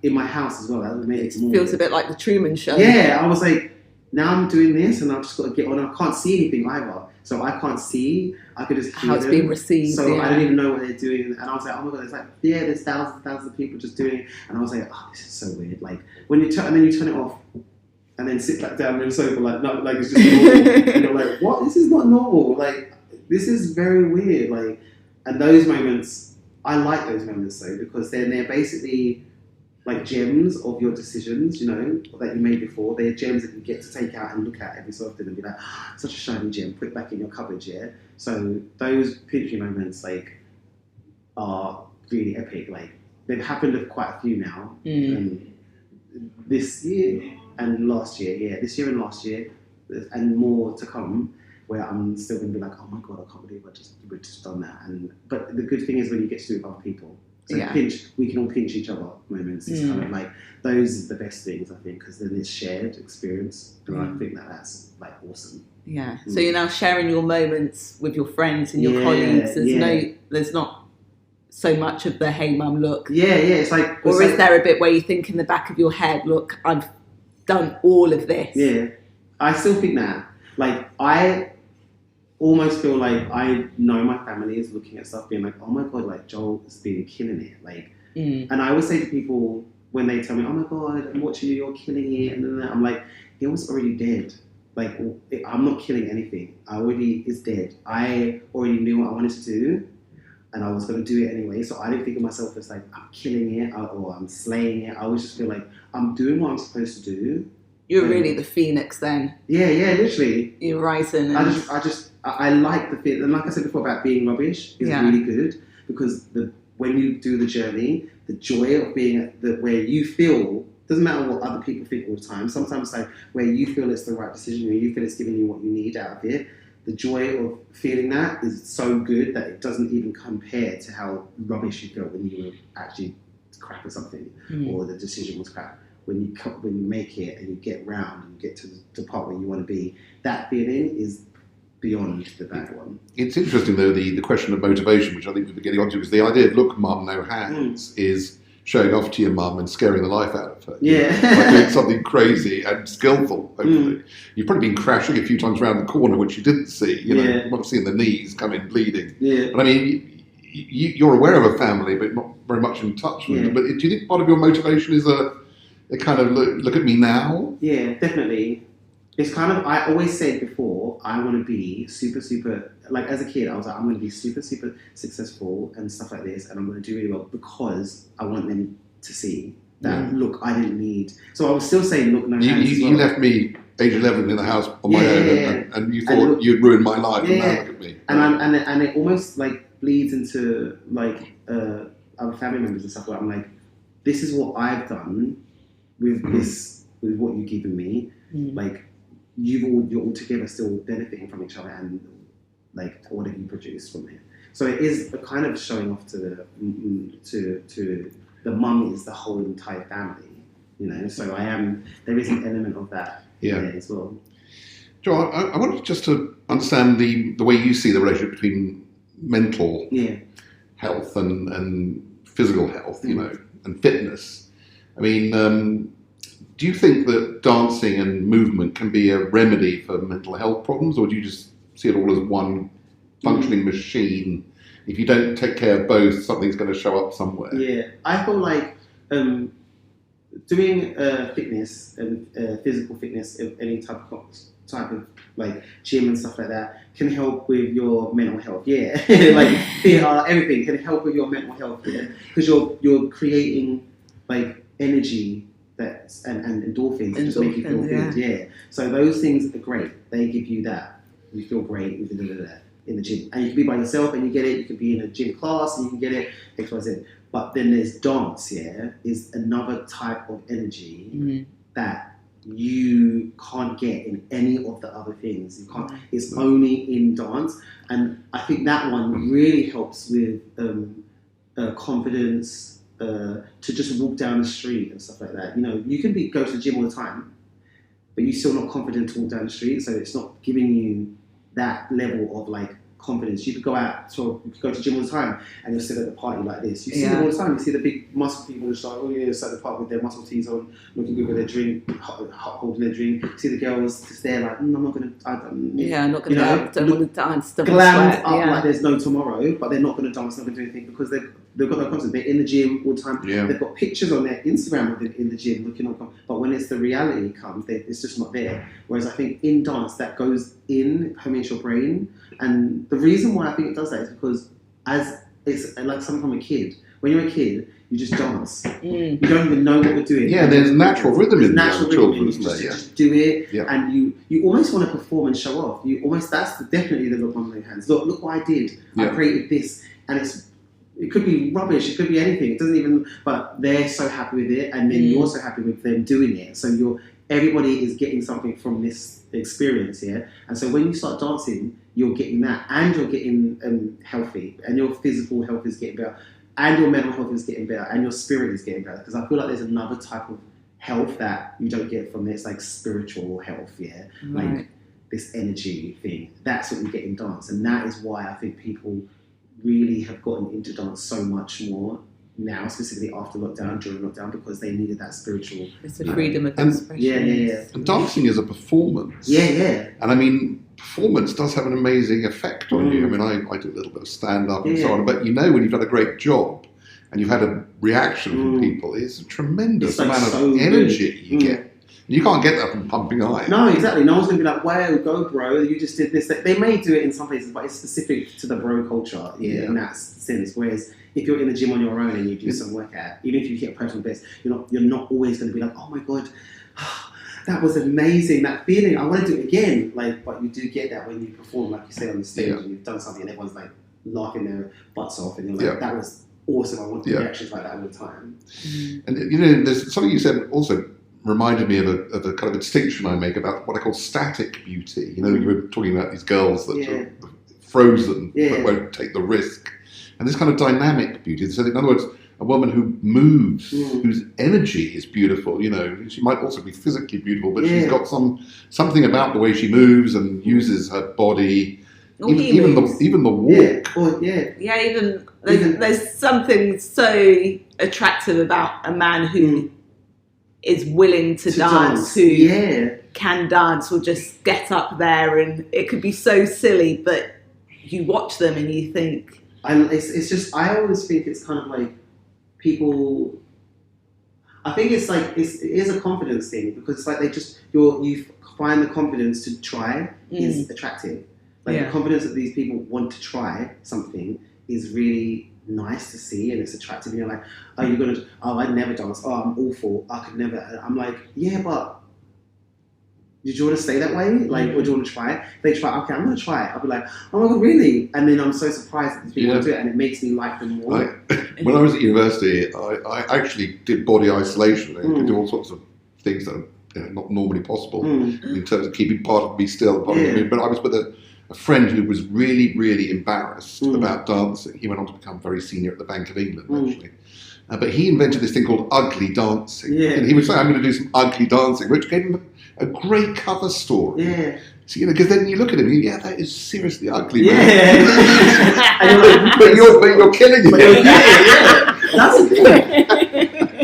Speaker 4: in my house as well, that made it more
Speaker 1: feels a bit like the Truman Show.
Speaker 4: Yeah, I was like, now I'm doing this and I've just got to get on. I can't see anything either, so I can't see. I could just hear
Speaker 1: how it's being received.
Speaker 4: So I don't even know what they're doing, and I was like, oh my God, it's like there's thousands of people just doing it, and I was like, oh, this is so weird. Like when you turn and then you turn it off, and then sit back down on the sofa like it's just normal, and you're like, what? This is not normal. Like this is very weird. Like, and those moments, I like those moments though, because then they're basically like gems of your decisions, you know, that you made before. They're gems that you get to take out and look at every so often and be like, oh, such a shiny gem, put it back in your cupboard, yeah? So those pinchy moments, like, are really epic. Like, they've happened with quite a few now. This year and last year, this year and last year, and more to come, where I'm still going to be like, oh my God, I can't believe we've just done that. But the good thing is when you get to do it with other people. So we can all pinch each other moments. It's kind of like, those are the best things, I think, because then it's shared experience. And I think that's like awesome.
Speaker 1: Yeah. So you're now sharing your moments with your friends and your colleagues. There's not so much of the hey mum look.
Speaker 4: Yeah, it's like...
Speaker 1: Or is there a bit where you think in the back of your head, look, I've done all of this?
Speaker 4: Yeah. I still think that. Like, I almost feel like I know my family is looking at stuff being like, oh my God, like Joel has been killing it. Like, and I always say to people when they tell me, oh my God, I'm watching you, you're killing it. And then I'm like, it was already dead. like I'm not killing anything. It's dead. I already knew what I wanted to do, and I was going to do it anyway. So I didn't think of myself as like I'm killing it or I'm slaying it. I always just feel like I'm doing what I'm supposed to do.
Speaker 1: You're really the phoenix then.
Speaker 4: Yeah, literally.
Speaker 1: You're rising.
Speaker 4: I like the fit, and like I said before about being rubbish is really good because when you do the journey, the joy of being where you feel. Doesn't matter what other people think all the time. Sometimes like where you feel it's the right decision, where you feel it's giving you what you need out of it, the joy of feeling that is so good that it doesn't even compare to how rubbish you felt when you were actually crap at something or the decision was crap. When you make it and you get round and you get to the part where you want to be, that feeling is beyond the bad one.
Speaker 3: It's interesting though, the question of motivation, which I think we were getting onto, is the idea of look, mum, no hands, is showing off to your mum and scaring the life out of her. By doing something crazy and skillful, hopefully. You've probably been crashing a few times around the corner, which you didn't see. You might have seen the knees come in bleeding. But I mean, you're aware of a family, but not very much in touch with them. But do you think part of your motivation is a kind of look at me now? Yeah,
Speaker 4: definitely. It's kind of, I always said before, I want to be super, super, like as a kid, I was like, I'm going to be super, super successful and stuff like this, and I'm going to do really well because I want them to see that, look, I didn't need. So I was still saying, look, no hands.
Speaker 3: You left me age 11 in the house on my own, and you thought you'd ruined my life, and now look at me.
Speaker 4: And it almost like bleeds into like other family members and stuff like that. I'm like, this is what I've done with this, with what you've given me. Like, you're all together still benefiting from each other and like whatever you produce from it. So it is a kind of showing off to the mum is the whole entire family, So there is an element of that there as well.
Speaker 3: Joel, I wanted just to understand the way you see the relationship between mental health and physical health, and fitness. I mean, do you think that dancing and movement can be a remedy for mental health problems, or do you just see it all as one functioning machine? If you don't take care of both, something's going to show up somewhere. Yeah, I feel like doing fitness and physical fitness of any type of like gym and stuff like that can help with your mental health. Like everything can help with your mental health. Because you're creating like energy. And endorphins just make you feel good. So those things are great. They give you that. You feel great in the gym. And you can be by yourself and you get it. You can be in a gym class and you can get it, X, Y, Z. But then there's dance, is another type of energy that you can't get in any of the other things. You can't. It's only in dance. And I think that one really helps with confidence, to just walk down the street and stuff like that. You can go to the gym all the time, but you're still not confident to walk down the street, so it's not giving you that level of like confidence. You could go to the gym all the time and you'll sit at the party like this. You see them all the time. You see the big muscle people just like, sit at the party with their muscle tees on, looking good with their drink, holding their drink. You see the girls just there like, I'm not going to,
Speaker 1: I'm not going to, don't want to dance.
Speaker 4: Glammed up like there's no tomorrow, but they're not going to dance, not going to do anything because they've got no confidence. They're in the gym all the time. They've got pictures on their Instagram of them in the gym looking on, but when it's the reality comes, it's just not there. Whereas I think in dance, that goes in, permeates your brain. And the reason why I think it does that is because it's like something from a kid. When you're a kid, you just dance. You don't even know what we're doing.
Speaker 3: There's natural rhythm in young children, isn't there?
Speaker 4: Just do it, and you almost want to perform and show off. That's definitely the look on their hands. Look what I did. I created this, and it could be rubbish. It could be anything. It doesn't even. But they're so happy with it, and then you're so happy with them doing it. So everybody is getting something from this experience, And so when you start dancing, you're getting that, and you're getting healthy, and your physical health is getting better, and your mental health is getting better, and your spirit is getting better. Because I feel like there's another type of health that you don't get from this, like spiritual health, like this energy thing. That's what you get in dance, and that is why I think people really have gotten into dance so much more now, specifically after lockdown, during lockdown, because they needed that spiritual.
Speaker 1: It's the freedom of expression.
Speaker 4: Yeah.
Speaker 3: And dancing is a performance.
Speaker 4: Yeah.
Speaker 3: And I mean, performance does have an amazing effect on you. I mean, I do a little bit of stand-up and so on, but when you've done a great job and you've had a reaction from people, it's a tremendous amount of energy you get. You can't get that from pumping iron.
Speaker 4: No, exactly. No one's going to be like, wow, go bro, you just did this. They may do it in some places, but it's specific to the bro culture in that sense. Whereas if you're in the gym on your own and you do some workout, even if you hit a personal best, you're not always going to be like, oh my God, that was amazing, that feeling, I want to do it again. Like, but you do get that when you perform, like you say, on the stage and you've done something and everyone's like laughing their butts off and you're like, that was awesome, I want reactions like that all the time.
Speaker 3: And you know, there's something you said also reminded me of a kind of distinction I make about what I call static beauty. You know, you were talking about these girls that are frozen but won't take the risk. And this kind of dynamic beauty. So in other words, a woman who moves, whose energy is beautiful, you know, she might also be physically beautiful, but she's got something about the way she moves and uses her body. Even the walk.
Speaker 1: Even there's something so attractive about a man who is willing to dance, who can dance, or just get up there, and it could be so silly, but you watch them and you think.
Speaker 4: It's just, I always think it's kind of like people. I think it's like it is a confidence thing, because it's like you find the confidence to try is attractive. Like the confidence that these people want to try something is really nice to see, and it's attractive. And you're like, I'd never dance. Oh, I'm awful. I could never. I'm like, yeah, but did you want to stay that way? Like, or do you want to try it? They try. Okay, I'm going to try it. I'll be like, oh my God, really? And then I'm so surprised that these people do it, and it makes me like them more.
Speaker 3: When I was at university, I actually did body isolation. I could do all sorts of things that are not normally possible in terms of keeping part of me still. But I was with a friend who was really, really embarrassed about dancing. He went on to become very senior at the Bank of England, actually. But he invented this thing called ugly dancing. And he would say, I'm going to do some ugly dancing, which gave him a great cover story. So, you know, because then you look at him and you that is seriously ugly, man. but you're killing it.
Speaker 4: That's the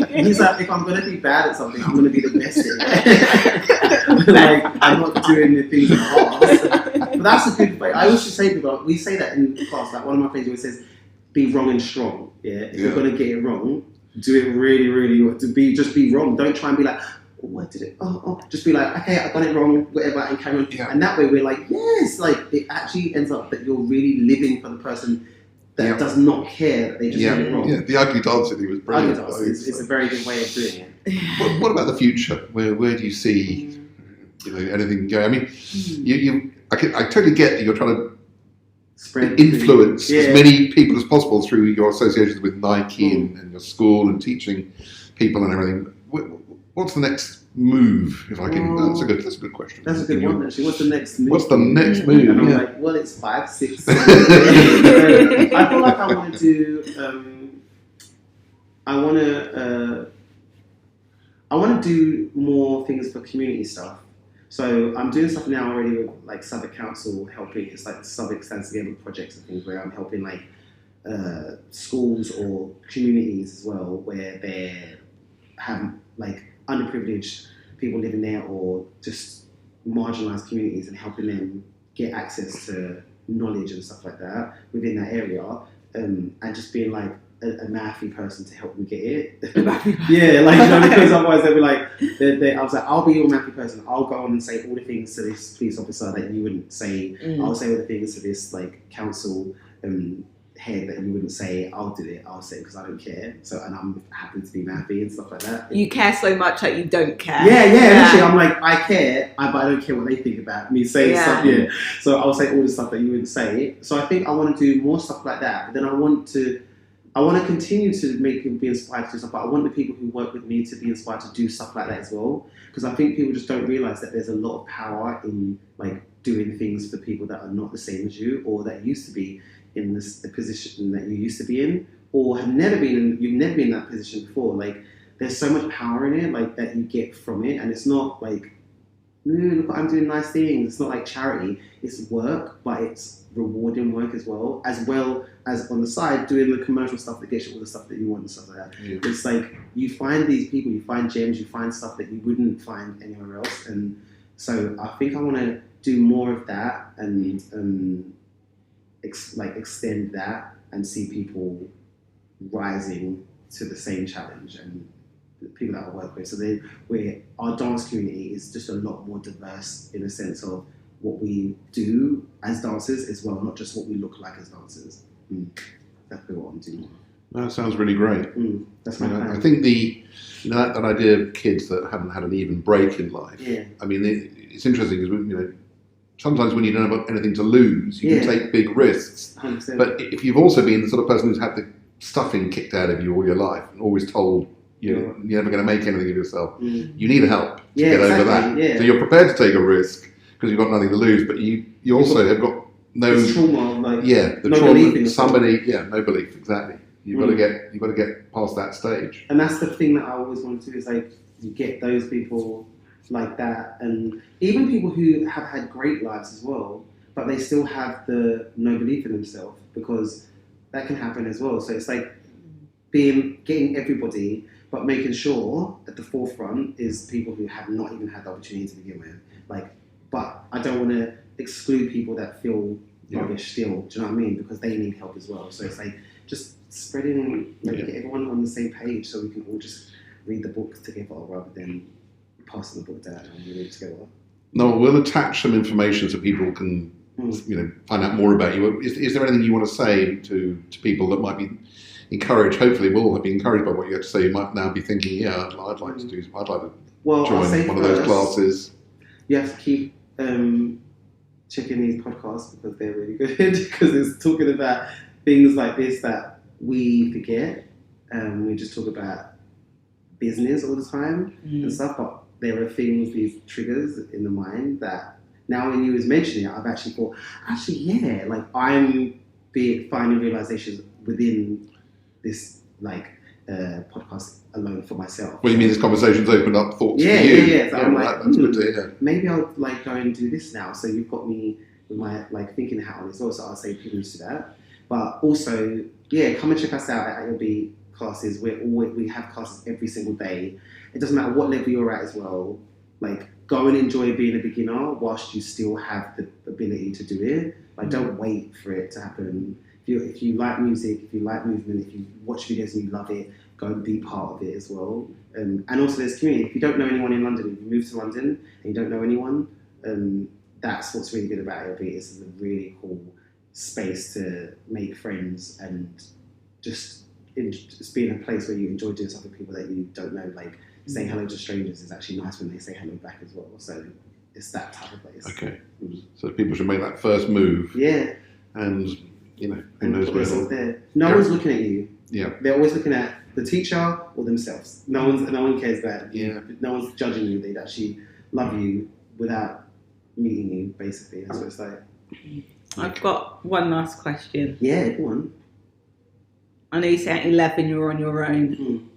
Speaker 4: thing. He's like, if I'm going to be bad at something, I'm going to be the best at it. Like, I'm not doing the things in half. But that's a good way. I always say to people, we say that in class, like one of my friends always says, be wrong and strong. If you're going to get it wrong, do it really, really well. Just be wrong. Don't try and be like, oh, I did it. Just be like, okay, I've done it wrong, whatever, and carry on. And that way we're like, yes, like it actually ends up that you're really living for the person that does not care that they just did it wrong.
Speaker 3: The ugly dancing thing was brilliant.
Speaker 4: It's a very good way of doing it.
Speaker 3: What about the future? Where do you see anything going? I mean, I totally get that you're trying to influence as many people as possible through your associations with Nike and your school and teaching people and everything. What's the next move? If I can, that's a good question.
Speaker 4: That's a good one, actually. What's the next move?
Speaker 3: What's the next move?
Speaker 4: And I'm like, well, it's 5, 6, 7. I feel like I want to do. I want to do more things for community stuff. So I'm doing stuff now already with like Southwark Council helping. It's like Southwark stands together projects and things where I'm helping like schools or communities as well, where they have like underprivileged people living there or just marginalised communities, and helping them get access to knowledge and stuff like that within that area, and just being like a mathy person to help them get it. Because otherwise they'll be like, I was like, I'll be your mathy person. I'll go on and say all the things to this police officer that you wouldn't say. I'll say all the things to this like council head that you wouldn't say. I'll do it. I'll say it because I don't care. So, and I'm happy to be mathy and stuff like that.
Speaker 1: You care so much that you don't care.
Speaker 4: Literally, I'm like, I care, but I don't care what they think about me saying stuff. So I'll say all the stuff that you wouldn't say. So I think I want to do more stuff like that. But then I want to continue to make people be inspired to do stuff, but I want the people who work with me to be inspired to do stuff like that as well. Because I think people just don't realise that there's a lot of power in like doing things for people that are not the same as you, or that used to be in the position that you used to be in, or you've never been in that position before. Like there's so much power in it, like that you get from it, and it's not like, look what I'm doing nice things. It's not like charity. It's work, but it's rewarding work as well as on the side doing the commercial stuff that gets you all the stuff that you want and stuff like that. It's like you find these people, you find gems, you find stuff that you wouldn't find anywhere else. And so I think I want to do more of that and extend that and see people rising to the same challenge and the people that I work with. So our dance community is just a lot more diverse in a sense of what we do as dancers as well, not just what we look like as dancers. That's what I'm doing.
Speaker 3: That sounds really great.
Speaker 4: That's my plan.
Speaker 3: I think that idea of kids that haven't had an even break in life.
Speaker 4: Yeah.
Speaker 3: I mean, it's interesting because sometimes when you don't have anything to lose, you can take big risks.
Speaker 4: 100%.
Speaker 3: But if you've also been the sort of person who's had the stuffing kicked out of you all your life and always told you're never going to make anything of yourself, you need help to get over that.
Speaker 4: Yeah.
Speaker 3: So you're prepared to take a risk because you've got nothing to lose, but you also have got no
Speaker 4: trauma,
Speaker 3: the
Speaker 4: no
Speaker 3: trauma.
Speaker 4: Belief in
Speaker 3: No belief, exactly. You've got to get past that stage.
Speaker 4: And that's the thing that I always want to do is like you get those people like that, and even people who have had great lives as well, but they still have the no belief in themselves, because that can happen as well. So it's like getting everybody, but making sure at the forefront is people who have not even had the opportunity to begin with. But I don't want to exclude people that feel rubbish still. Do you know what I mean? Because they need help as well. So it's like just spreading, get everyone on the same page, so we can all just read the book together rather than passing the book down and read it together.
Speaker 3: No, we'll attach some information so people can find out more about you. Is there anything you want to say to people that might be encouraged? Hopefully will be encouraged by what you have to say. You might now be thinking, I'd like to join one of those classes.
Speaker 4: You have to keep checking these podcasts because they're really good, because it's talking about things like this that we forget. We just talk about business all the time and stuff, but there are things, these triggers in the mind that now when you was mentioning it, I've actually thought, I'm finding realizations within this podcast alone for myself.
Speaker 3: Well, you mean this conversation's opened up thoughts for you?
Speaker 4: Yeah. So I'm
Speaker 3: that's good to hear.
Speaker 4: Maybe I'll go and do this now. So you've got me with my thinking hat on as well. So I'll say people to that. But also, come and check us out at ALB classes. We have classes every single day. It doesn't matter what level you're at as well. Go and enjoy being a beginner whilst you still have the ability to do it. Don't wait for it to happen. If you like music, if you like movement, if you watch videos and you love it, go and be part of it as well. And also there's community. If you don't know anyone in London, if you move to London and you don't know anyone, that's what's really good about ALB. It's a really cool space to make friends and just be in a place where you enjoy doing stuff with people that you don't know. Saying hello to strangers is actually nice when they say hello back as well. So it's that type of place.
Speaker 3: Okay. So people should make that first move.
Speaker 4: Yeah.
Speaker 3: And, who knows where
Speaker 4: there. No one's looking at you.
Speaker 3: Yeah.
Speaker 4: They're always looking at the teacher or themselves. No one cares about you.
Speaker 3: Yeah.
Speaker 4: No one's judging you. They actually love you without meeting you, basically. That's what it's like.
Speaker 1: I've got one last question.
Speaker 4: Yeah, go on.
Speaker 1: I know you say at 11 you're on your own.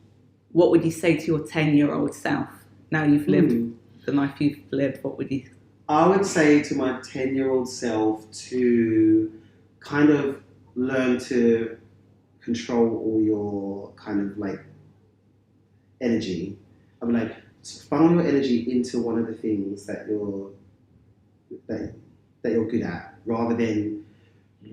Speaker 1: What would you say to your 10-year-old self? Now you've lived the life you've lived, what would you...
Speaker 4: I would say to my 10-year-old self to kind of learn to control all your kind of energy. I mean, funnel your energy into one of the things that you're good at, rather than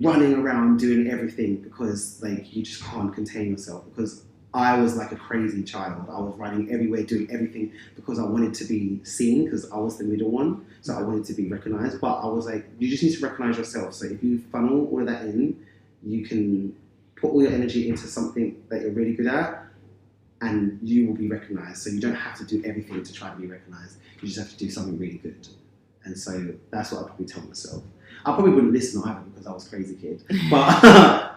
Speaker 4: running around doing everything because you just can't contain yourself. Because I was like a crazy child. I was running everywhere, doing everything because I wanted to be seen, because I was the middle one. So I wanted to be recognized. But I was you just need to recognize yourself. So if you funnel all of that in, you can put all your energy into something that you're really good at, and you will be recognized. So you don't have to do everything to try to be recognized. You just have to do something really good. And so that's what I'd probably tell myself. I probably wouldn't listen either because I was a crazy kid, but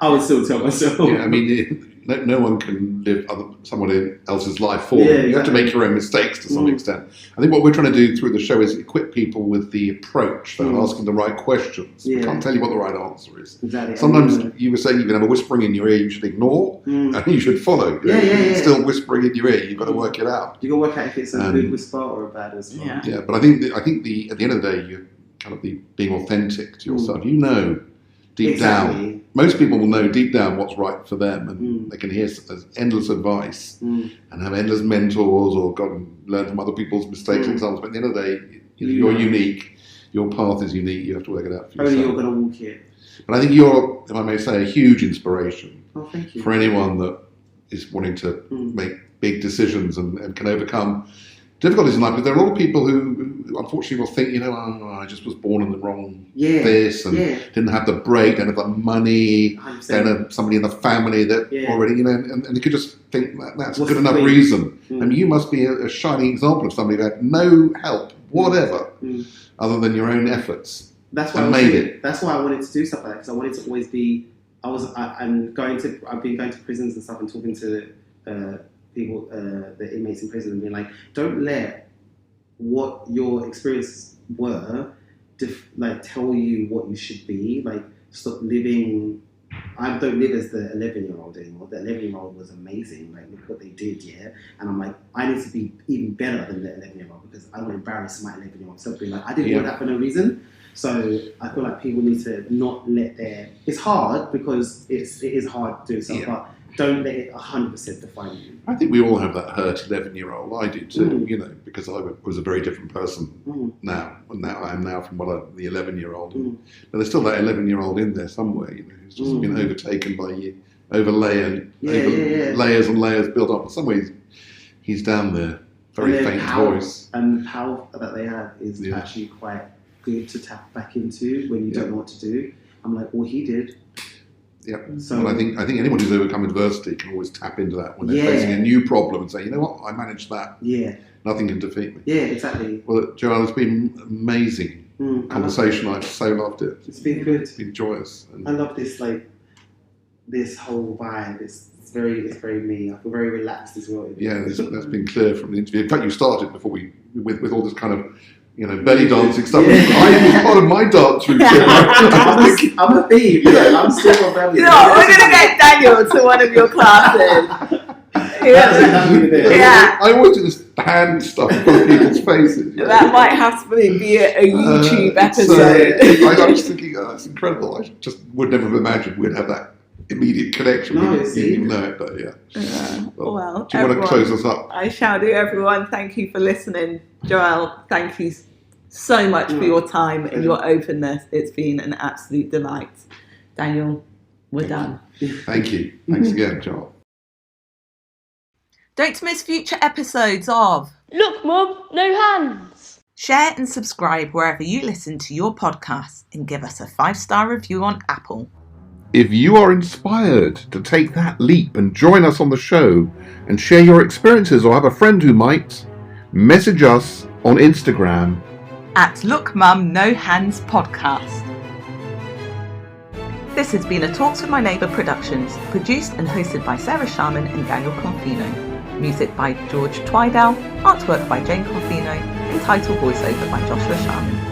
Speaker 4: I would still tell myself.
Speaker 3: Yeah, I mean, no one can live someone else's life for you. You have to make your own mistakes to some extent. I think what we're trying to do through the show is equip people with the approach, so asking the right questions. We can't tell you what the right answer is.
Speaker 4: Exactly.
Speaker 3: Sometimes you were saying you can have a whispering in your ear you should ignore, and you should follow.
Speaker 4: Yeah.
Speaker 3: Still whispering in your ear, you've got to work it out.
Speaker 4: You've got to work out if it's a good whisper or a bad whisper.
Speaker 1: Yeah,
Speaker 3: but I think at the end of the day, you're kind of being authentic to yourself. Deep down, most people will know deep down what's right for them, and they can hear endless advice and have endless mentors or learn from other people's mistakes and examples. But at the end of the day, you're unique. Your path is unique. You have to work it out for yourself.
Speaker 4: Only you're going to walk it.
Speaker 3: But I think you're, if I may say, a huge inspiration
Speaker 4: thank you.
Speaker 3: for anyone that is wanting to make big decisions and can overcome difficulties in life. But there are a lot of people who unfortunately will think, I just was born in the wrong this and didn't have the break, didn't have the money,
Speaker 4: 100%.
Speaker 3: don't have somebody in the family that already, and you could just think that's
Speaker 4: What's
Speaker 3: good enough
Speaker 4: the
Speaker 3: reason.
Speaker 4: Mm.
Speaker 3: And you must be a shining example of somebody who had no help, whatever, other than your own efforts.
Speaker 4: That's why That's why I wanted to do stuff like that, because I wanted to always be. I've been going to prisons and stuff and talking to people, the inmates in prison, and being like, don't let what your experiences were, tell you what you should be. Like, stop living. I don't live as the 11-year-old anymore. The 11-year-old was amazing. Like, look what they did, And I'm like, I need to be even better than the 11-year-old because I don't want to embarrass my 11-year-old self. Being like, I didn't want that for no reason. So I feel like people need to not let it's hard because it is hard to do stuff, but don't let it 100% define you.
Speaker 3: I think we all have that hurt 11-year-old. I do too, because I was a very different person now. And I am now from the 11-year-old. But there's still that 11-year-old in there somewhere, who's just been overtaken by you, layers and layers built up. In some ways, he's down there, very faint voice.
Speaker 4: And the power that they have is actually quite good to tap back into when you don't know what to do. I'm like, well, he did.
Speaker 3: Yeah. So I think anyone who's overcome adversity can always tap into that when they're facing a new problem and say, you know what, I managed that. Yeah. Nothing can defeat me.
Speaker 4: Yeah, exactly.
Speaker 3: Well, Joelle, it's been amazing conversation. I've so loved it.
Speaker 4: It's been good.
Speaker 3: It's been joyous.
Speaker 4: I love this this whole vibe. It's very me. I feel very relaxed as well.
Speaker 3: Yeah, that's been clear from the interview. In fact, you started before with all this kind of belly dancing stuff. I was part of my dance routine.
Speaker 4: I'm a thief. I'm still a belly.
Speaker 1: We're going to get Daniel to one of your classes.
Speaker 3: I always do this hand stuff in front of people's faces.
Speaker 1: That might have to be a YouTube episode.
Speaker 3: I was thinking, that's incredible. I just would never have imagined we'd have that immediate connection. You didn't even know it, but Well, do you want to close us up?
Speaker 1: I shall do, everyone. Thank you for listening. Joelle, thank you so much for your time and your openness. It's been an absolute delight. Daniel, we're done.
Speaker 3: Thank you. Thanks again, Joelle.
Speaker 1: Don't miss future episodes of
Speaker 2: Look, Mum, no hands.
Speaker 1: Share and subscribe wherever you listen to your podcasts and give us a 5-star review on Apple.
Speaker 3: If you are inspired to take that leap and join us on the show and share your experiences or have a friend who might, message us on Instagram
Speaker 1: at Look Mum No Hands Podcast. This has been a Talks with My Neighbour Productions, produced and hosted by Sarah Sharman and Daniel Confino. Music by George Twidell, artwork by Jane Confino, and title voiceover by Joshua Sharman.